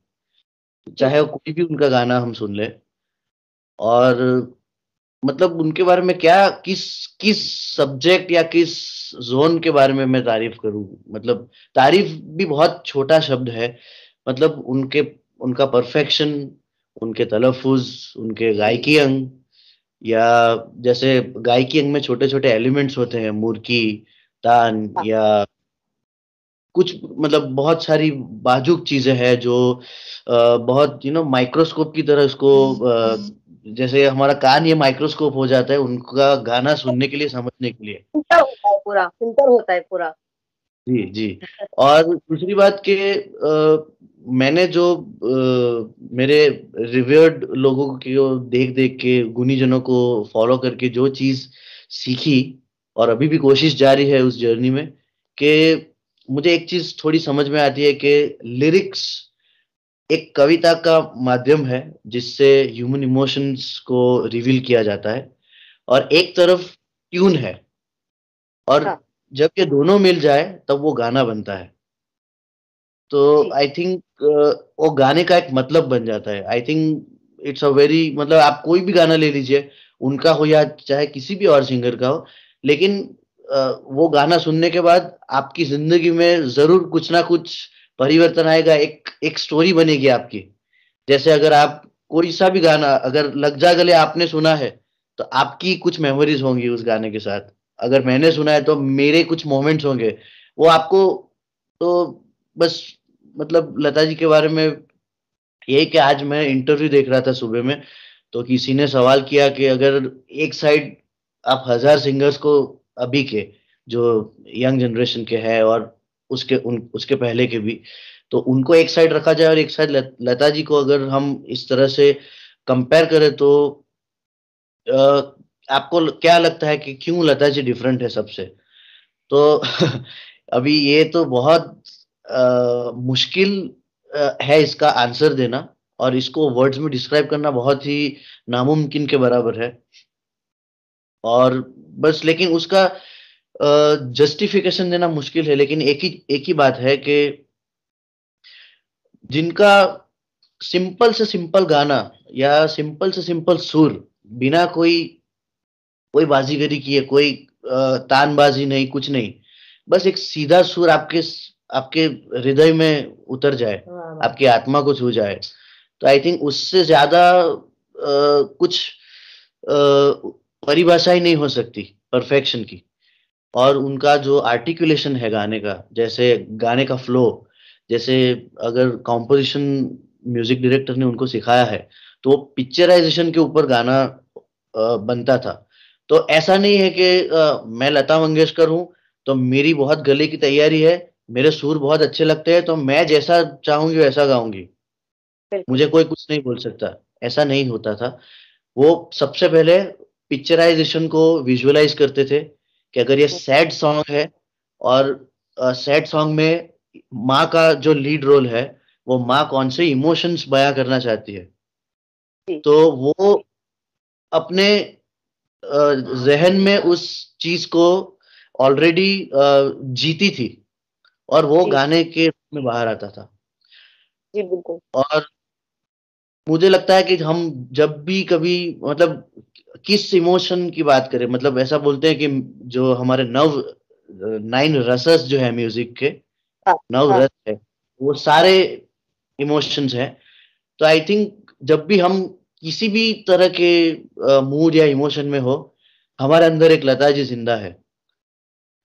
चाहे वो कोई भी उनका गाना हम सुन ले। और मतलब उनके बारे में क्या, किस किस सब्जेक्ट या किस जोन के बारे में मैं तारीफ करूं। मतलब तारीफ भी बहुत छोटा शब्द है। मतलब उनके उनका परफेक्शन, उनके तलफ्फुज, उनके गायकी अंग, या जैसे गायकी अंग में छोटे छोटे एलिमेंट्स होते हैं, मुर्की, तान, या कुछ, मतलब बहुत सारी बाजुक चीजें हैं जो बहुत माइक्रोस्कोप की तरह उसको, जैसे हमारा कान ये माइक्रोस्कोप हो जाता है उनका गाना सुनने के लिए, समझने के लिए। फिल्टर होता है पूरा, फिल्टर होता है पूरा। जी जी। और दूसरी बात कि मैंने जो मेरे रिवर्ड लोगों को देख देख के, गुणीजनों को फॉलो करके जो चीज सीखी, और अभी भी कोशिश जारी है उस जर्नी में, कि मुझे एक चीज थोड़ी समझ में आती है कि लिरिक्स एक कविता का माध्यम है जिससे ह्यूमन इमोशंस को रिवील किया जाता है, और एक तरफ ट्यून है, और जब ये दोनों मिल जाए तब वो गाना बनता है। तो आई थिंक वो गाने का एक मतलब बन जाता है। I think it's a very, मतलब आप कोई भी गाना ले लीजिए, उनका हो या चाहे किसी भी और सिंगर का हो, लेकिन वो गाना सुनने के बाद आपकी जिंदगी में जरूर कुछ ना कुछ परिवर्तन आएगा, एक एक स्टोरी बनेगी आपकी। जैसे अगर आप कोई सा भी गाना, अगर लग जा गले आपने सुना है, तो आपकी कुछ मेमोरीज होंगी उस गाने के साथ। अगर मैंने सुना है तो मेरे कुछ मोमेंट्स होंगे, वो आपको। तो बस, मतलब लता जी के बारे में यही कि आज मैं इंटरव्यू देख रहा था सुबह में, तो किसी ने सवाल किया कि अगर एक साइड आप 1000 सिंगर्स को, अभी के जो यंग जनरेशन के हैं और उसके पहले के भी, तो उनको एक साइड रखा जाए और एक साइड लता जी को अगर हम इस तरह से कंपेयर करें, तो आपको क्या लगता है कि क्यों लता जी डिफरेंट है सबसे? तो अभी ये तो बहुत मुश्किल है इसका आंसर देना, और इसको वर्ड्स में डिस्क्राइब करना बहुत ही नामुमकिन के बराबर है। और बस, लेकिन उसका जस्टिफिकेशन देना मुश्किल है। लेकिन एक ही बात है कि जिनका सिंपल से सिंपल गाना या सिंपल से सिंपल सुर, बिना कोई कोई बाजीगरी किए, कोई तानबाजी नहीं, कुछ नहीं, बस एक सीधा सुर आपके आपके हृदय में उतर जाए, आपकी आत्मा को छू जाए, तो आई थिंक उससे ज्यादा कुछ परिभाषा ही नहीं हो सकती परफेक्शन की। और उनका जो आर्टिकुलेशन है गाने का, जैसे गाने का फ्लो, जैसे अगर कॉम्पोजिशन म्यूजिक डायरेक्टर ने उनको सिखाया है, तो वो पिक्चराइजेशन के ऊपर गाना बनता था। तो ऐसा नहीं है कि मैं लता मंगेशकर हूँ तो मेरी बहुत गले की तैयारी है, मेरे सुर बहुत अच्छे लगते हैं तो मैं जैसा चाहूंगी वैसा गाऊंगी, मुझे कोई कुछ नहीं बोल सकता। ऐसा नहीं होता था। वो सबसे पहले पिक्चराइजेशन को विजुअलाइज करते थे कि अगर ये सैड सॉन्ग है, और सैड सॉन्ग में माँ का जो लीड रोल है, वो माँ कौन से इमोशंस बयां करना चाहती है, तो वो अपने जहन में उस चीज को ऑलरेडी जीती थी, और वो गाने के में बाहर आता था। जी बिल्कुल। और मुझे लगता है कि हम जब भी कभी, मतलब किस इमोशन की बात करें, मतलब ऐसा बोलते हैं कि जो हमारे नव 9 रसस जो है म्यूजिक के, हाँ, 9 हाँ, रस है, वो सारे इमोशंस हैं। तो आई थिंक जब भी हम किसी भी तरह के मूड या इमोशन में हो, हमारे अंदर एक लता जी जिंदा है।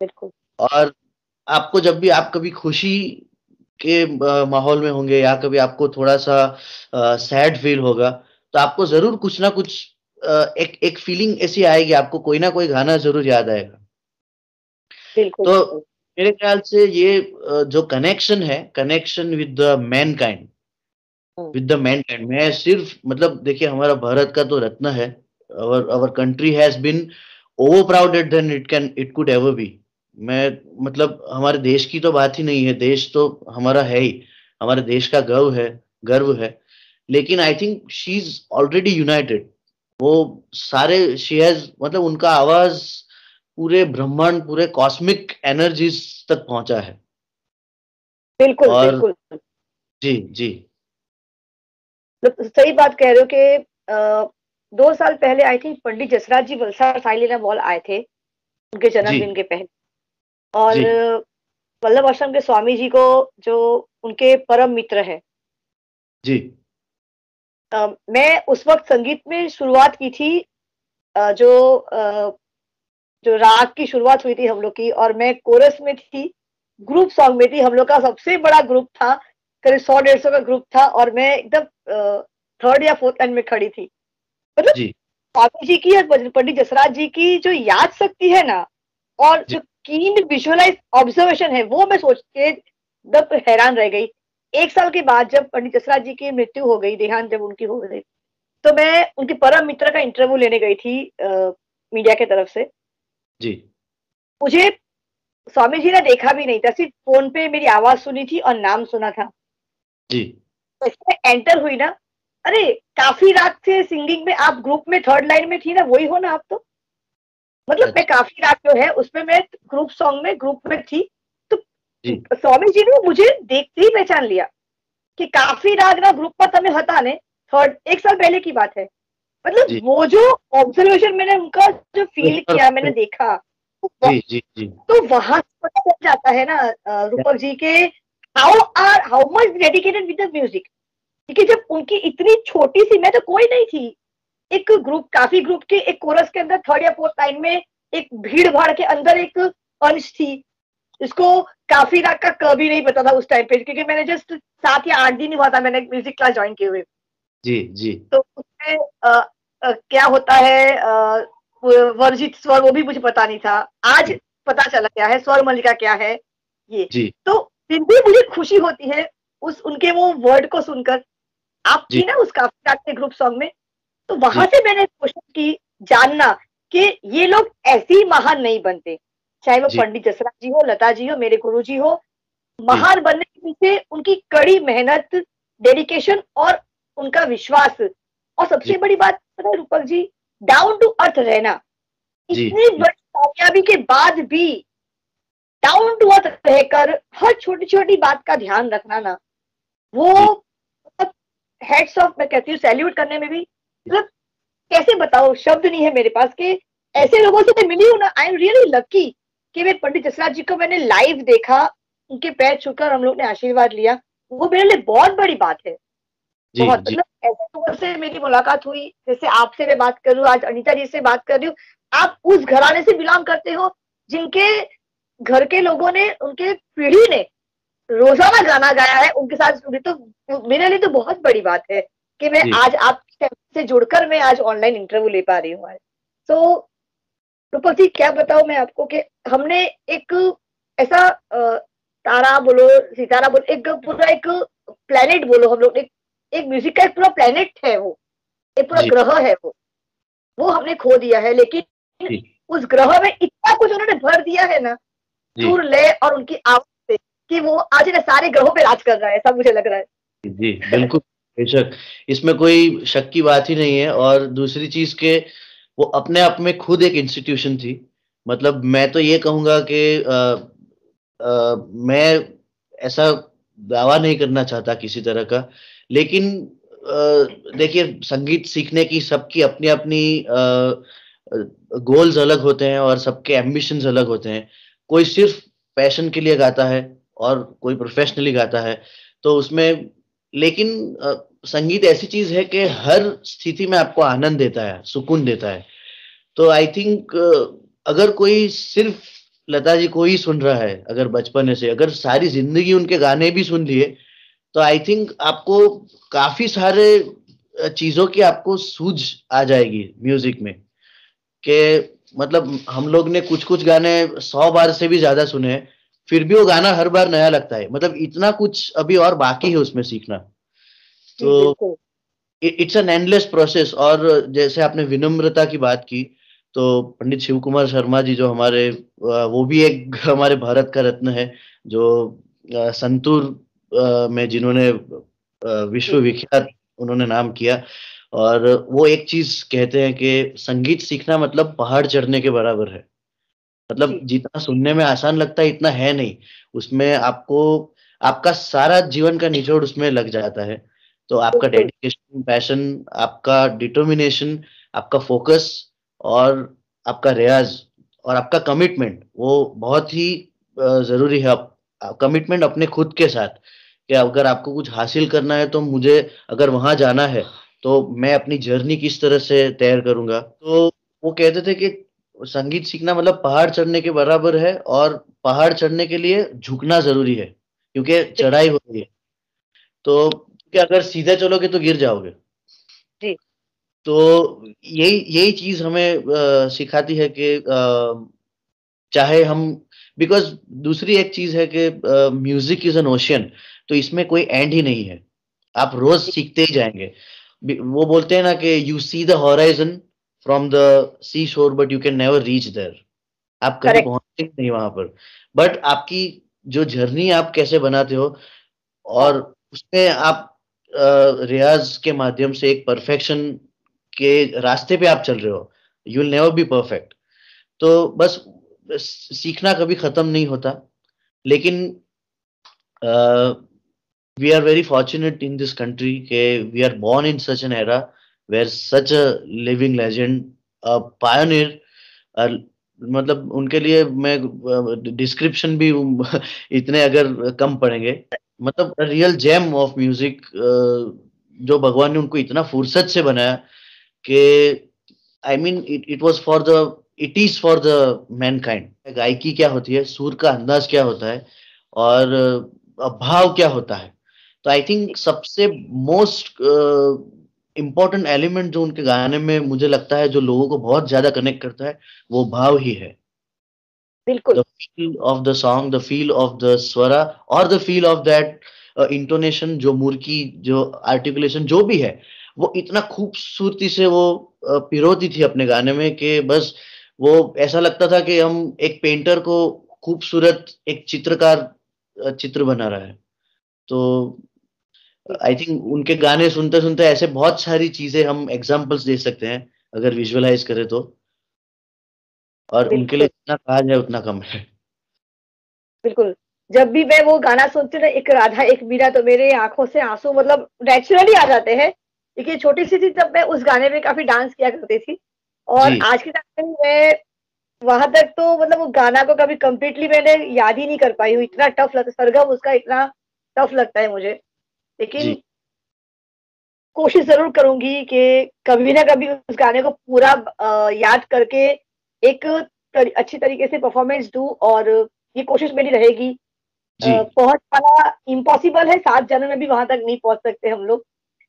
बिल्कुल। और आपको जब भी आप कभी खुशी के माहौल में होंगे या कभी आपको थोड़ा सा सैड फील होगा, तो आपको जरूर कुछ ना कुछ एक एक फीलिंग ऐसी आएगी, आपको कोई ना कोई गाना जरूर याद आएगा। बिल्कुल, तो बिल्कुल। मेरे ख्याल से ये जो कनेक्शन है, connection with the Mankind, hmm, with the Mankind, मैं सिर्फ मतलब देखिए हमारा भारत का तो रत्न है, our our country has been over prouded then it could ever be. मैं मतलब हमारे देश की तो बात ही नहीं है, देश तो हमारा है ही, हमारे देश का गर्व है, गर्व है। लेकिन I think she is already United. वो सारे शी हैज मतलब उनका आवाज पूरे ब्रह्मांड, पूरे कॉस्मिक एनर्जीज तक पहुंचा है। बिल्कुल, और बिल्कुल। जी जी मतलब सही बात कह रहे हो कि 2 साल पहले I think Pandit Jasraj ji Valsad Sai Leela mall आए थे, उनके जी जन्मदिन के पहले। और जी वल्लभ आश्रम के स्वामी जी को, जो उनके परम मित्र हैं, जी मैं उस वक़्त संगीत में शुरुआत की थी, जो राग की शुरुआत हुई थी हम लोग की, और मैं कोरस में थी, ग्रुप सॉन्ग में थी। हम लोग का सबसे बड़ा ग्रुप था, करीब 100-150 का ग्रुप था, और मैं एकदम 3rd या 4th लाइन में खड़ी थी। मतलब जी स्वामी जी की और पंडित जसराज जी की जो याद शक्ति है ना, और जी जो कीन विजुअलाइज ऑब्जर्वेशन है, वो मैं सोच के एकदम हैरान रह गई। 1 साल के बाद जब पंडित जसराज जी की मृत्यु हो गई, देहांत जब उनकी हो गई, तो मैं उनके परम मित्र का इंटरव्यू लेने गई थी मीडिया की तरफ से। जी मुझे स्वामी जी ने देखा भी नहीं था, सिर्फ फ़ोन पे मेरी आवाज़ सुनी थी और नाम सुना था। जी जैसे मैं एंटर हुई ना, अरे! काफ़ी रात से सिंगिंग में आप ग्रुप में 3rd लाइन में थी ना, वही हो ना आप तो? मतलब मैं अच्छा काफ़ी रात जो है उसमें मैं ग्रुप सॉन्ग में ग्रुप में थी। तो जी स्वामी जी ने मुझे देखते ही पहचान लिया कि काफ़ी रात ना ग्रुप में તમે હતા ને, 3rd 1 साल पहले की बात है। मतलब जी वो जो ऑब्जर्वेशन मैंने उनका जो फ़ील किया, मैंने देखा, तो जी जी जी तो वहां से पता चल जाता है ना रूपक जी के how much dedicated with the music. क्योंकि जब उनकी इतनी छोटी सी, मैं तो कोई नहीं थी, एक ग्रुप, काफी ग्रुप के एक कोरस के अंदर 3rd या 4th लाइन में एक भीड़ भाड़ के अंदर एक अंश थी, इसको काफी राग का क भी नहीं पता था उस टाइम पे, क्योंकि मैंने जस्ट 7 या 8 दिन हुआ था मैंने म्यूजिक क्लास ज्वाइन किए हुए। जी जी तो उसमें क्या होता है, वर्जित स्वर, वो भी मुझे पता नहीं था। आज पता चला क्या है, स्वर मल्लिका क्या है ये। जी तो फिर भी मुझे खुशी होती है उस उनके वो वर्ड को सुनकर। आप जी थी ना उस काफी रात के ग्रुप सॉन्ग में, तो वहां जी से मैंने कोशिश की जानना कि ये लोग ऐसे ही महान नहीं बनते, चाहे वो जी पंडित जसराज जी हो, लता जी हो, मेरे गुरु जी हो। जी महान बनने के पीछे उनकी कड़ी मेहनत, डेडिकेशन और उनका विश्वास, और सबसे जी बड़ी बात पता है Rupak ji, down to earth रहना। जी इतनी जी बड़ी कामयाबी के बाद भी डाउन टू अर्थ रहकर हर छोटी छोटी बात का ध्यान रखना ना, वो जी मतलब हेड्स ऑफ, मैं कहती हूँ सैल्यूट करने में भी, मतलब कैसे बताओ, शब्द नहीं है मेरे पास कि ऐसे लोगों से मैं मिली हूँ ना। आई एम रियली लकी कि मैं पंडित जसराज जी को मैंने लाइव देखा, उनके पैर छूकर हम लोग ने आशीर्वाद लिया। वो मेरे लिए बहुत बड़ी बात है। जी बहुत, जी मतलब ऐसे लोगों से मेरी मुलाकात हुई, जैसे आपसे मैं बात कर रही हूँ, आज अनीता जी से बात कर रही हूँ। आप उस घराने से बिलोंग करते हो जिनके घर के लोगों ने, उनके पीढ़ी ने रोजाना गाना गाया है उनके साथ जुड़ी। तो मेरे लिए तो बहुत बड़ी बात है कि मैं जी आज आपसे जुड़कर मैं आज ऑनलाइन इंटरव्यू ले पा रही हूँ आज। तो रूपक जी, क्या बताऊं मैं आपको कि हमने एक ऐसा तारा बोलो, सितारा बोलो, एक पूरा एक प्लेनेट बोलो, हम लोग एक म्यूजिक का एक पूरा प्लेनेट है वो, एक पूरा जी ग्रह है वो हमने खो दिया है। लेकिन जी उस ग्रह में इतना कुछ उन्होंने भर दिया है ना, जी सुर लय और उनकी आवाज से, कि वो आज ना सारे ग्रहों पे राज कर रहा है, ऐसा मुझे लग रहा है। जी बिल्कुल, बेशक, इसमें कोई शक की बात ही नहीं है। और दूसरी चीज के वो अपने आप में खुद एक इंस्टीट्यूशन थी। मतलब मैं तो ये कहूंगा कि मैं ऐसा दावा नहीं करना चाहता किसी तरह का, लेकिन देखिए, संगीत सीखने की सबकी अपनी अपनी गोल्स अलग होते हैं और सबके एम्बिशंस अलग होते हैं। कोई सिर्फ पैशन के लिए गाता है और कोई प्रोफेशनली गाता है, तो उसमें लेकिन संगीत ऐसी चीज है कि हर स्थिति में आपको आनंद देता है, सुकून देता है। तो आई थिंक अगर कोई सिर्फ लता जी को ही सुन रहा है, अगर बचपन से, अगर सारी जिंदगी उनके गाने भी सुन लिए, तो आई थिंक आपको काफी सारे चीजों की आपको सूझ आ जाएगी म्यूजिक में। कि मतलब हम लोग ने कुछ कुछ गाने 100 बार से भी ज्यादा सुने हैं, फिर भी वो गाना हर बार नया लगता है। मतलब इतना कुछ अभी और बाकी है उसमें सीखना। तो बिल्कुल। It's an endless process. और जैसे आपने विनम्रता की बात की, तो पंडित शिव कुमार शर्मा जी, जो हमारे वो भी एक हमारे भारत का रत्न है, जो संतूर में जिन्होंने विश्व विख्यात उन्होंने नाम किया। और वो एक चीज कहते हैं कि संगीत सीखना मतलब पहाड़ चढ़ने के बराबर है। मतलब जी जितना सुनने में आसान लगता है इतना है नहीं। उसमें आपको आपका सारा जीवन का निचोड़ उसमें लग जाता है। तो आपका बिल्कुल। डेडिकेशन, पैशन, आपका डिटर्मिनेशन, आपका फोकस, और आपका रियाज, और आपका कमिटमेंट, वो बहुत ही जरूरी है। कमिटमेंट अपने खुद के साथ, कि अगर आपको कुछ हासिल करना है तो मुझे अगर वहां जाना है तो मैं अपनी जर्नी किस तरह से तैयार करूंगा। तो वो कहते थे कि संगीत सीखना मतलब पहाड़ चढ़ने के बराबर है, और पहाड़ चढ़ने के लिए झुकना जरूरी है, क्योंकि चढ़ाई हो रही है। तो क्योंकि अगर सीधे चलोगे तो गिर जाओगे। जी तो यही यही चीज हमें सिखाती है कि चाहे हम, बिकॉज दूसरी एक चीज है कि म्यूजिक इज एन ओशियन, तो इसमें कोई एंड ही नहीं है। आप रोज सीखते ही जाएंगे। वो बोलते हैं ना कि you see the horizon from the sea shore but you can never reach there. आप कभी करेक्ट। पहुंचते नहीं वहां पर, बट आपकी जो जर्नी आप कैसे बनाते हो, और उसमें आप रियाज के माध्यम से एक परफेक्शन के रास्ते पे आप चल रहे हो। You will never be perfect. तो बस सीखना कभी खत्म नहीं होता। लेकिन we are very fortunate in this country के we are born in such an era where such a living legend, a pioneer, मतलब उनके लिए मैं डिस्क्रिप्शन भी इतने अगर कम पड़ेंगे। मतलब रियल जेम ऑफ म्यूजिक, जो भगवान ने उनको इतना फुर्सत से बनाया कि I mean it was for the it is for the Mankind. गायकी क्या होती है, सुर का अंदाज क्या होता है, और भाव क्या होता है। तो आई थिंक सबसे मोस्ट इम्पोर्टेंट एलिमेंट जो उनके गाने में मुझे लगता है जो लोगों को बहुत ज्यादा कनेक्ट करता है, वो भाव ही है। बिल्कुल। The feel of the song, the feel of the swara, और the feel of that intonation, जो मुर्की, जो आर्टिकुलेशन जो भी है, वो इतना खूबसूरती से वो पिरोती थी अपने गाने में कि बस वो ऐसा लगता था कि हम एक पेंटर को खूबसूरत एक चित्रकार चित्र बना रहा है। तो आई थिंक उनके गाने सुनते सुनते ऐसे बहुत सारी चीजें हम एग्जांपल्स दे सकते हैं, अगर विजुअलाइज करें तो। और उनके लिए बिल्कुल। जितना कहा जाए उतना कम है। बिल्कुल। जब भी मैं वो गाना सुनती हूँ ना, एक राधा एक मीरा, तो मेरे आंखों से आंसू मतलब नेचुरली आ जाते हैं। देखिए छोटी सी थी तब मैं उस गाने में काफी डांस किया करती थी, और जी आज के टाइम में मैं वहां तक तो मतलब वो गाना को कभी कंप्लीटली मैंने याद ही नहीं कर पाई हूँ। इतना टफ लगता है, सरगम उसका इतना टफ लगता है मुझे। लेकिन जी कोशिश जरूर करूंगी कि कभी ना कभी उस गाने को पूरा याद करके एक अच्छी तरीके से परफॉर्मेंस दूं, और ये कोशिश मेरी रहेगी। जी पहुंच पाना इम्पॉसिबल है, 7 जन्म में भी वहां तक नहीं पहुंच सकते हम लोग।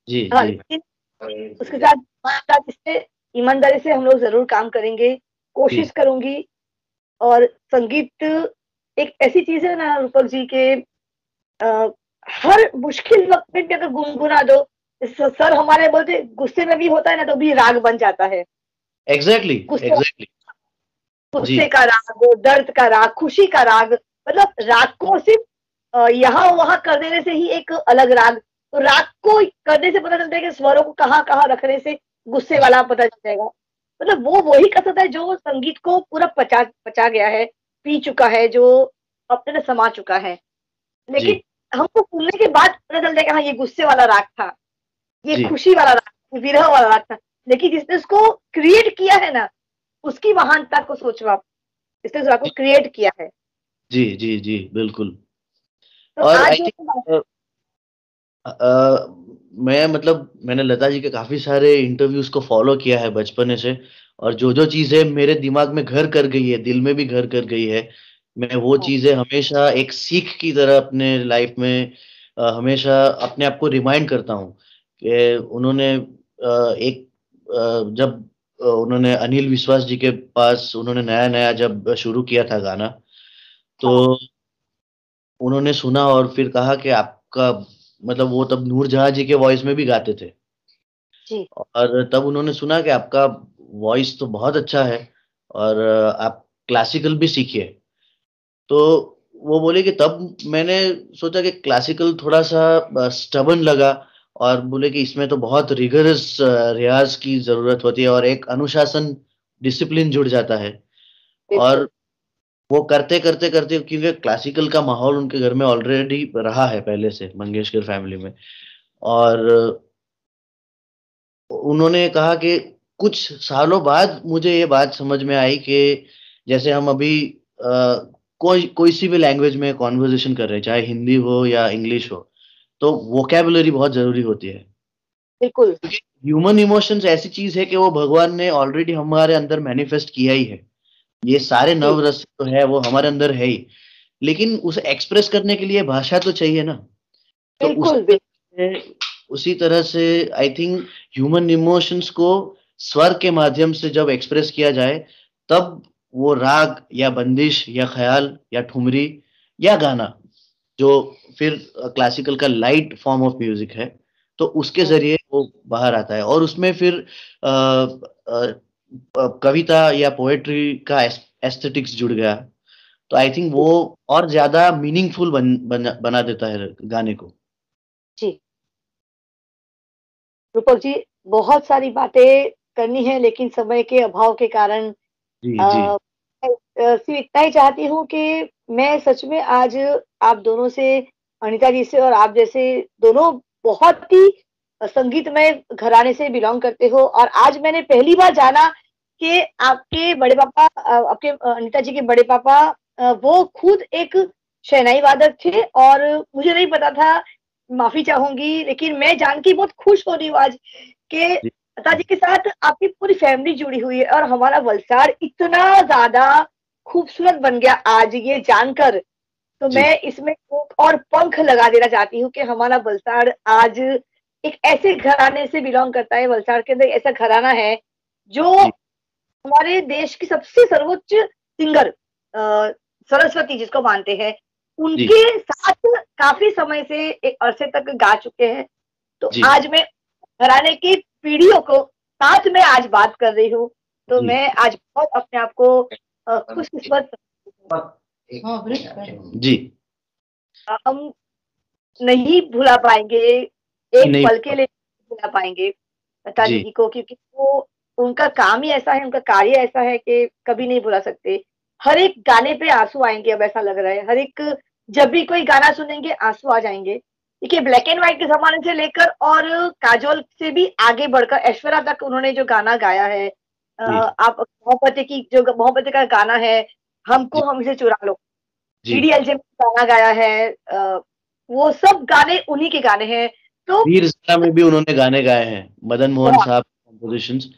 जी हाँ, जी लेकिन उसके साथ इससे ईमानदारी से हम लोग जरूर काम करेंगे, जी कोशिश करूंगी। और संगीत एक ऐसी चीज है ना रूपक जी के, हर मुश्किल वक्त में भी अगर गुनगुना दो, सर हमारे बोलते गुस्से में भी होता है ना तो भी राग बन जाता है। एग्जैक्टली गुस्से एग्जैक्टली। जी गुस्से का राग, दर्द का राग, खुशी का राग, मतलब राग को सिर्फ यहाँ वहां कर देने से ही एक अलग राग, तो राग को करने से पता चलता है कि स्वरों को कहाँ कहाँ रखने से गुस्से वाला पता चल जाएगा। मतलब वो वही कसरत है जो संगीत को पूरा पचा पचा गया है, पी चुका है, जो अपने में समा चुका है। जी लेकिन हमको सुनने के बाद पता चल जाएगा हाँ ये गुस्से वाला राग था। ये जी खुशी वाला राग, विरह वाला राग था, लेकिन जिसने उसको क्रिएट किया है ना, उसकी महानता को सोचो आप, जिसने उस राग को क्रिएट किया है। जी जी जी बिल्कुल। तो और आज आई जो थिंक मैं मतलब मैंने लता जी के काफी सारे इंटरव्यूज को फॉलो किया है बचपने से, और जो जो चीजें मेरे दिमाग में घर कर गई है, दिल में भी घर कर गई है, मैं वो चीजें हमेशा एक सीख की तरह अपने लाइफ में हमेशा अपने आप को रिमाइंड करता हूँ कि उन्होंने एक जब उन्होंने अनिल विश्वास जी के पास उन्होंने नया नया जब शुरू किया था गाना, तो उन्होंने सुना और फिर कहा कि आपका मतलब वो तब नूरजहां जी के वॉइस में भी गाते थे, जी और तब उन्होंने सुना कि आपका वॉइस तो बहुत अच्छा है और आप क्लासिकल भी सीखिए। तो वो बोले कि तब मैंने सोचा कि क्लासिकल थोड़ा सा स्टबन लगा, और बोले कि इसमें तो बहुत रिगरस रियाज की जरूरत होती है और एक अनुशासन डिसिप्लिन जुड़ जाता है। बिल्कुल। और वो करते करते करते, क्योंकि क्लासिकल का माहौल उनके घर में ऑलरेडी रहा है पहले से मंगेशकर फैमिली में, और उन्होंने कहा कि कुछ सालों बाद मुझे ये बात समझ में आई कि जैसे हम अभी कोई कोई सी भी लैंग्वेज में कॉन्वर्जेशन कर रहे हैं, चाहे हिंदी हो या इंग्लिश हो, तो वोकेबुलरी बहुत जरूरी होती है। बिल्कुल। ह्यूमन इमोशंस ऐसी चीज है कि वो भगवान ने ऑलरेडी हमारे अंदर मैनिफेस्ट किया ही है। ये सारे जी नव रस तो है वो हमारे अंदर है ही, लेकिन उसे एक्सप्रेस करने के लिए भाषा तो चाहिए ना। तो बिल्कुल। बिल्कुल। उसी तरह से आई थिंक ह्यूमन इमोशंस को स्वर के माध्यम से जब एक्सप्रेस किया जाए, तब वो राग या बंदिश या ख्याल या ठुमरी या गाना, जो फिर क्लासिकल का लाइट फॉर्म ऑफ म्यूजिक है, तो उसके जरिए वो बाहर आता है, और उसमें फिर कविता या पोएट्री का एस्थेटिक्स जुड़ गया। तो आई थिंक वो और ज्यादा मीनिंगफुल बना देता है गाने को। जी रूपक जी, बहुत सारी बातें करनी है, लेकिन समय के अभाव के कारण जी जी अ, मैं सिर्फ इतना ही चाहती हूँ कि मैं सच में आज आप दोनों से, अनीता जी से और आप जैसे, दोनों बहुत ही संगीतमय घराने से बिलोंग करते हो, और आज मैंने पहली बार जाना कि आपके बड़े पापा, आपके अनीता जी के बड़े पापा, वो खुद एक शहनाई वादक थे, और मुझे नहीं पता था, माफी चाहूंगी, लेकिन मैं जान के बहुत खुश हो रही हूँ आज कि जी लता जी के साथ आपकी पूरी फैमिली जुड़ी हुई है, और हमारा वलसाड़ इतना ज्यादा खूबसूरत बन गया आज ये जानकर। तो जी मैं इसमें एक और पंख लगा देना चाहती हूँ कि हमारा वलसाड़ आज एक ऐसे घराने से बिलोंग करता है, वलसाड़ के अंदर ऐसा घराना है जो जी हमारे देश की सबसे सर्वोच्च सिंगर सरस्वती जिसको मानते हैं, जी उनके साथ काफी समय से एक अरसे तक गा चुके हैं। तो जी आज मैं घराने की पीढ़ियों को साथ में आज बात कर रही हूँ, तो जी मैं आज बहुत अपने आप को खुशकिस्मत, जी हम नहीं भुला पाएंगे, एक नहीं पल के लिए नहीं भुला पाएंगे लता जी जी को, क्योंकि वो, उनका काम ही ऐसा है, उनका कार्य ऐसा है कि कभी नहीं भुला सकते। हर एक गाने पे आंसू आएंगे, अब ऐसा लग रहा है, हर एक, जब भी कोई गाना सुनेंगे आंसू आ जाएंगे। देखिए, ब्लैक एंड व्हाइट के जमाने से लेकर और काजोल से भी आगे बढ़कर ऐश्वर्या तक उन्होंने जो गाना गाया है, जी आप मोहब्बतें की जो मोहब्बतें का गाना है, हमको जी हमसे चुरा लो, जी डीडीएलजे में गाना गाया है, वो सब गाने उन्हीं के गाने हैं। तो वीर ज़ारा में भी उन्होंने गाने गाए हैं, मदन मोहन बहुत साहब कंपोजिशंस।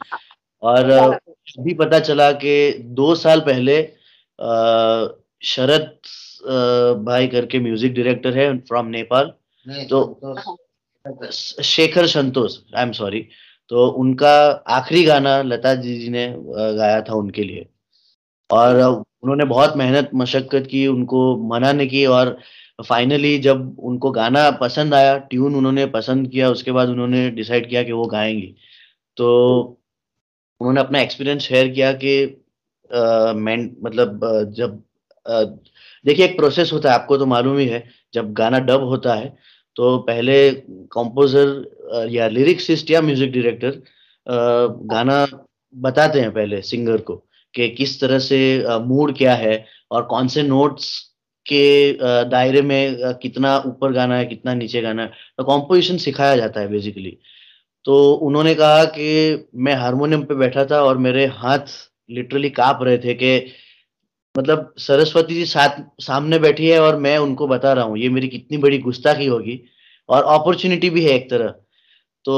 और ज़्यादा। अभी पता चला कि 2 साल पहले शरद भाई करके म्यूजिक डायरेक्टर है फ्रॉम नेपाल, तो शेखर संतोष, आई एम सॉरी, तो उनका आखिरी गाना लता जी ने गाया था उनके लिए। और उन्होंने बहुत मेहनत मशक्कत की उनको मनाने की, और फाइनली जब उनको गाना पसंद आया, ट्यून उन्होंने पसंद किया, उसके बाद उन्होंने डिसाइड किया कि वो गाएंगी। तो उन्होंने अपना एक्सपीरियंस शेयर किया कि मैं मतलब जब अ, देखिए एक प्रोसेस होता है, आपको तो मालूम ही है, जब गाना डब होता है तो पहले कंपोजर या लिरिक्सिस्ट या म्यूजिक डायरेक्टर गाना बताते हैं पहले सिंगर को कि किस तरह से मूड क्या है और कौन से नोट्स के दायरे में कितना ऊपर गाना है कितना नीचे गाना है, तो कॉम्पोजिशन सिखाया जाता है बेसिकली। तो उन्होंने कहा कि मैं हारमोनियम पे बैठा था और मेरे हाथ लिटरली कांप रहे थे कि मतलब सरस्वती जी सामने बैठी है और मैं उनको बता रहा हूँ, ये मेरी कितनी बड़ी गुस्ताखी होगी और अपॉर्चुनिटी भी है एक तरह। तो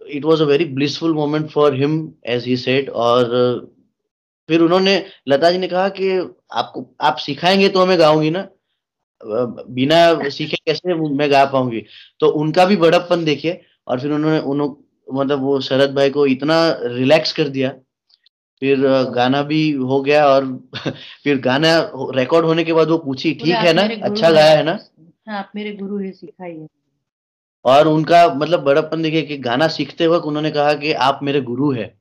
it was a very blissful moment for him as he said. और फिर उन्होंने, लता जी ने कहा कि आप सिखाएंगे तो मैं गाऊंगी ना, बिना सीखे कैसे मैं गा पाऊंगी। तो उनका भी बड़प्पन देखिए। और फिर उन्होंने मतलब वो शरद भाई को इतना रिलैक्स कर दिया। फिर गाना भी हो गया और फिर गाना रिकॉर्ड होने के बाद वो पूछी, ठीक है ना, अच्छा गाया है ना? हाँ, आप मेरे गुरु है, सिखाइए। और उनका मतलब बड़प्पन देखिए कि गाना सीखते वक्त उन्होंने कहा कि आप मेरे गुरु है,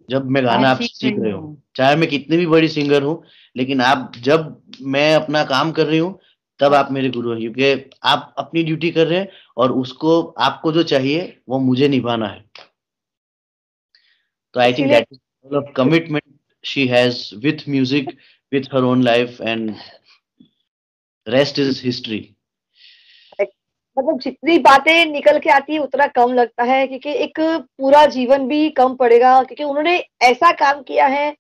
जब मैं गाना आपसे सीख रही हूँ, चाहे मैं कितनी भी बड़ी सिंगर हूँ, लेकिन आप जब मैं अपना काम कर रही हूँ तब आप मेरे गुरु हैं, क्योंकि आप अपनी ड्यूटी कर रहे हैं और उसको आपको जो चाहिए वो मुझे निभाना है। तो I think that is of commitment she has with music, with her own life, and rest is history. मतलब जितनी बातें निकल के आती है उतना कम लगता है, क्योंकि एक पूरा जीवन भी कम पड़ेगा, क्योंकि उन्होंने ऐसा काम किया है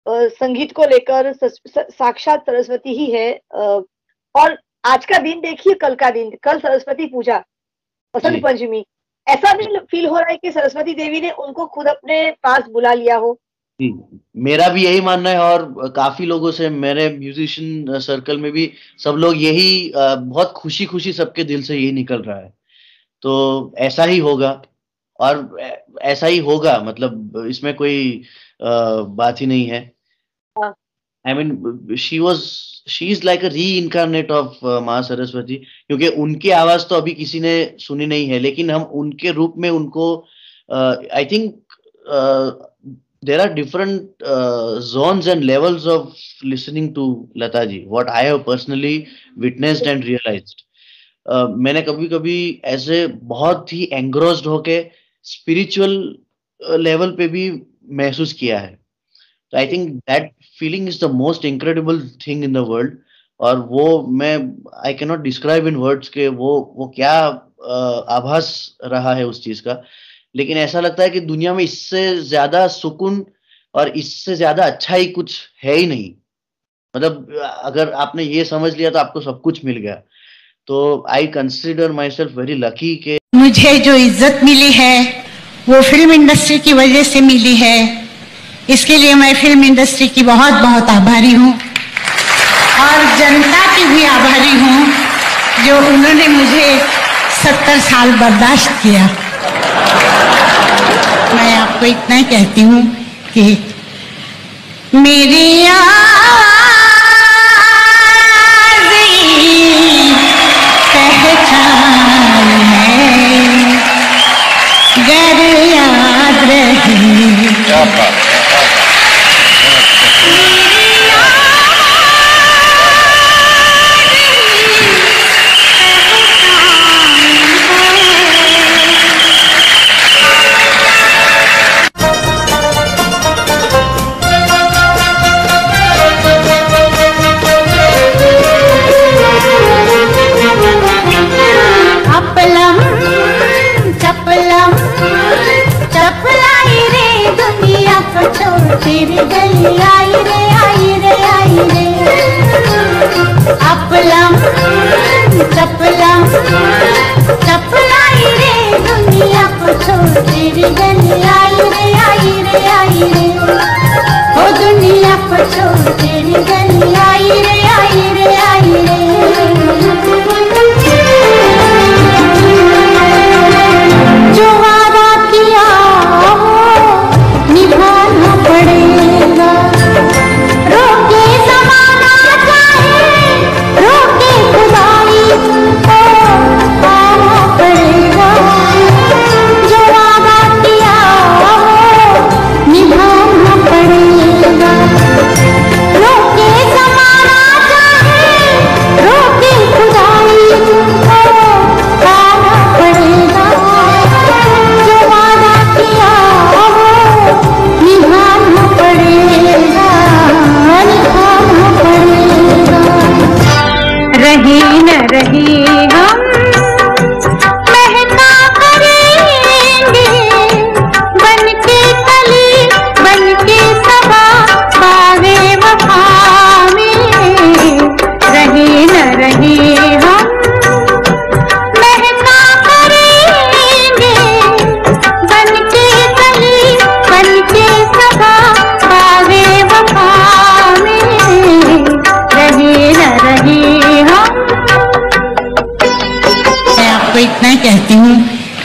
संगीत को लेकर, साक्षात सरस्वती ही है। और आज का दिन देखिए, कल का दिन, कल सरस्वती पूजा, बसंत पंचमी, ऐसा नहीं फील हो रहा है कि सरस्वती देवी ने उनको खुद अपने पास बुला लिया हो। मेरा भी यही मानना है और काफी लोगों से, मेरे म्यूजिशियन सर्कल में भी सब लोग यही बहुत खुशी खुशी सबके दिल से यही निकल रहा है। तो ऐसा ही होगा और ऐसा ही होगा, मतलब इसमें कोई बात ही नहीं है। I mean she is like अ री इनकारनेट ऑफ माँ सरस्वती, क्योंकि उनकी आवाज तो अभी किसी ने सुनी नहीं है, लेकिन हम उनके रूप में उनको I think there are different zones and levels of listening to Lata ji, what I have personally witnessed and realized. मैंने कभी कभी ऐसे बहुत ही engrossed होके spiritual level पे भी महसूस किया है। तो I think that feeling is the most incredible thing in the world। और वो मैं I cannot describe in words के वो क्या आभास रहा है उस चीज का। लेकिन ऐसा लगता है कि दुनिया में इससे ज्यादा सुकून और इससे ज्यादा अच्छा ही कुछ है ही नहीं। मतलब अगर आपने ये समझ लिया तो आपको सब कुछ मिल गया। तो I consider my self very lucky कि मुझे जो इज्जत मिली है वो फिल्म इंडस्ट्री की वजह से मिली है। इसके लिए मैं फिल्म इंडस्ट्री की बहुत बहुत आभारी हूँ और जनता की भी आभारी हूँ, जो उन्होंने मुझे 70 साल बर्दाश्त किया। मैं आपको इतना ही कहती हूँ कि मेरी पहचान है, गर याद रहे। तेरी गली आई रे आई रे आई रे, अपलम चपलम चपलाई रे दुनिया को छोड़, तेरी गली आई रे आई रे आई रे, ओ दुनिया को छोड़, तेरी गली आई रे आई रे आई रे। जो वादा किया निभाना पड़ेगा, रोके ज़माना चाहे रोके खुदाई, तुमको आना पड़ेगा। जो वादा किया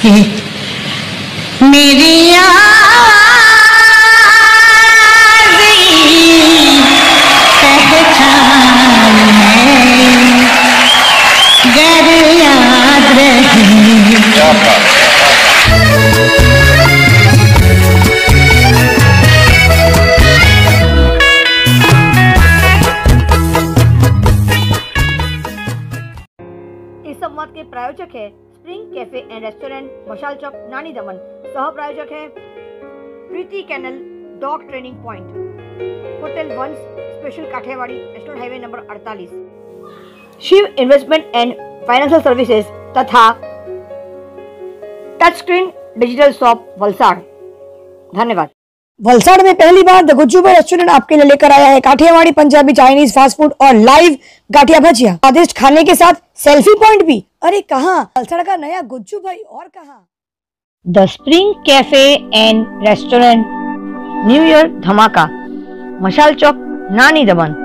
के मेरी पहचान है, गर याद रहे। इस संवाद के प्रायोजक है स्प्रिंग कैफे एंड रेस्टोरेंट, मशाल चौक, नानी दमन। सह प्रायोजक है Preeti kennel, dog training point, hotel once special, Kathiyawadi, national highway number 48, Shiv investment and financial services तथा touch screen digital shop Valsad. धन्यवाद। वलसाड़ में पहली बार द गुज्जू रेस्टोरेंट आपके लिए लेकर आया है Kathiyawadi Punjabi Chinese fast food और लाइव गाठिया भजिया, स्वादिष्ट खाने के साथ सेल्फी पॉइंट भी। अरे कहाँ, वलसाड़ का नया गुज्जू भाई और कहाँ। The spring cafe and restaurant, new year धमाका, मशाल चौक, नानी दमन।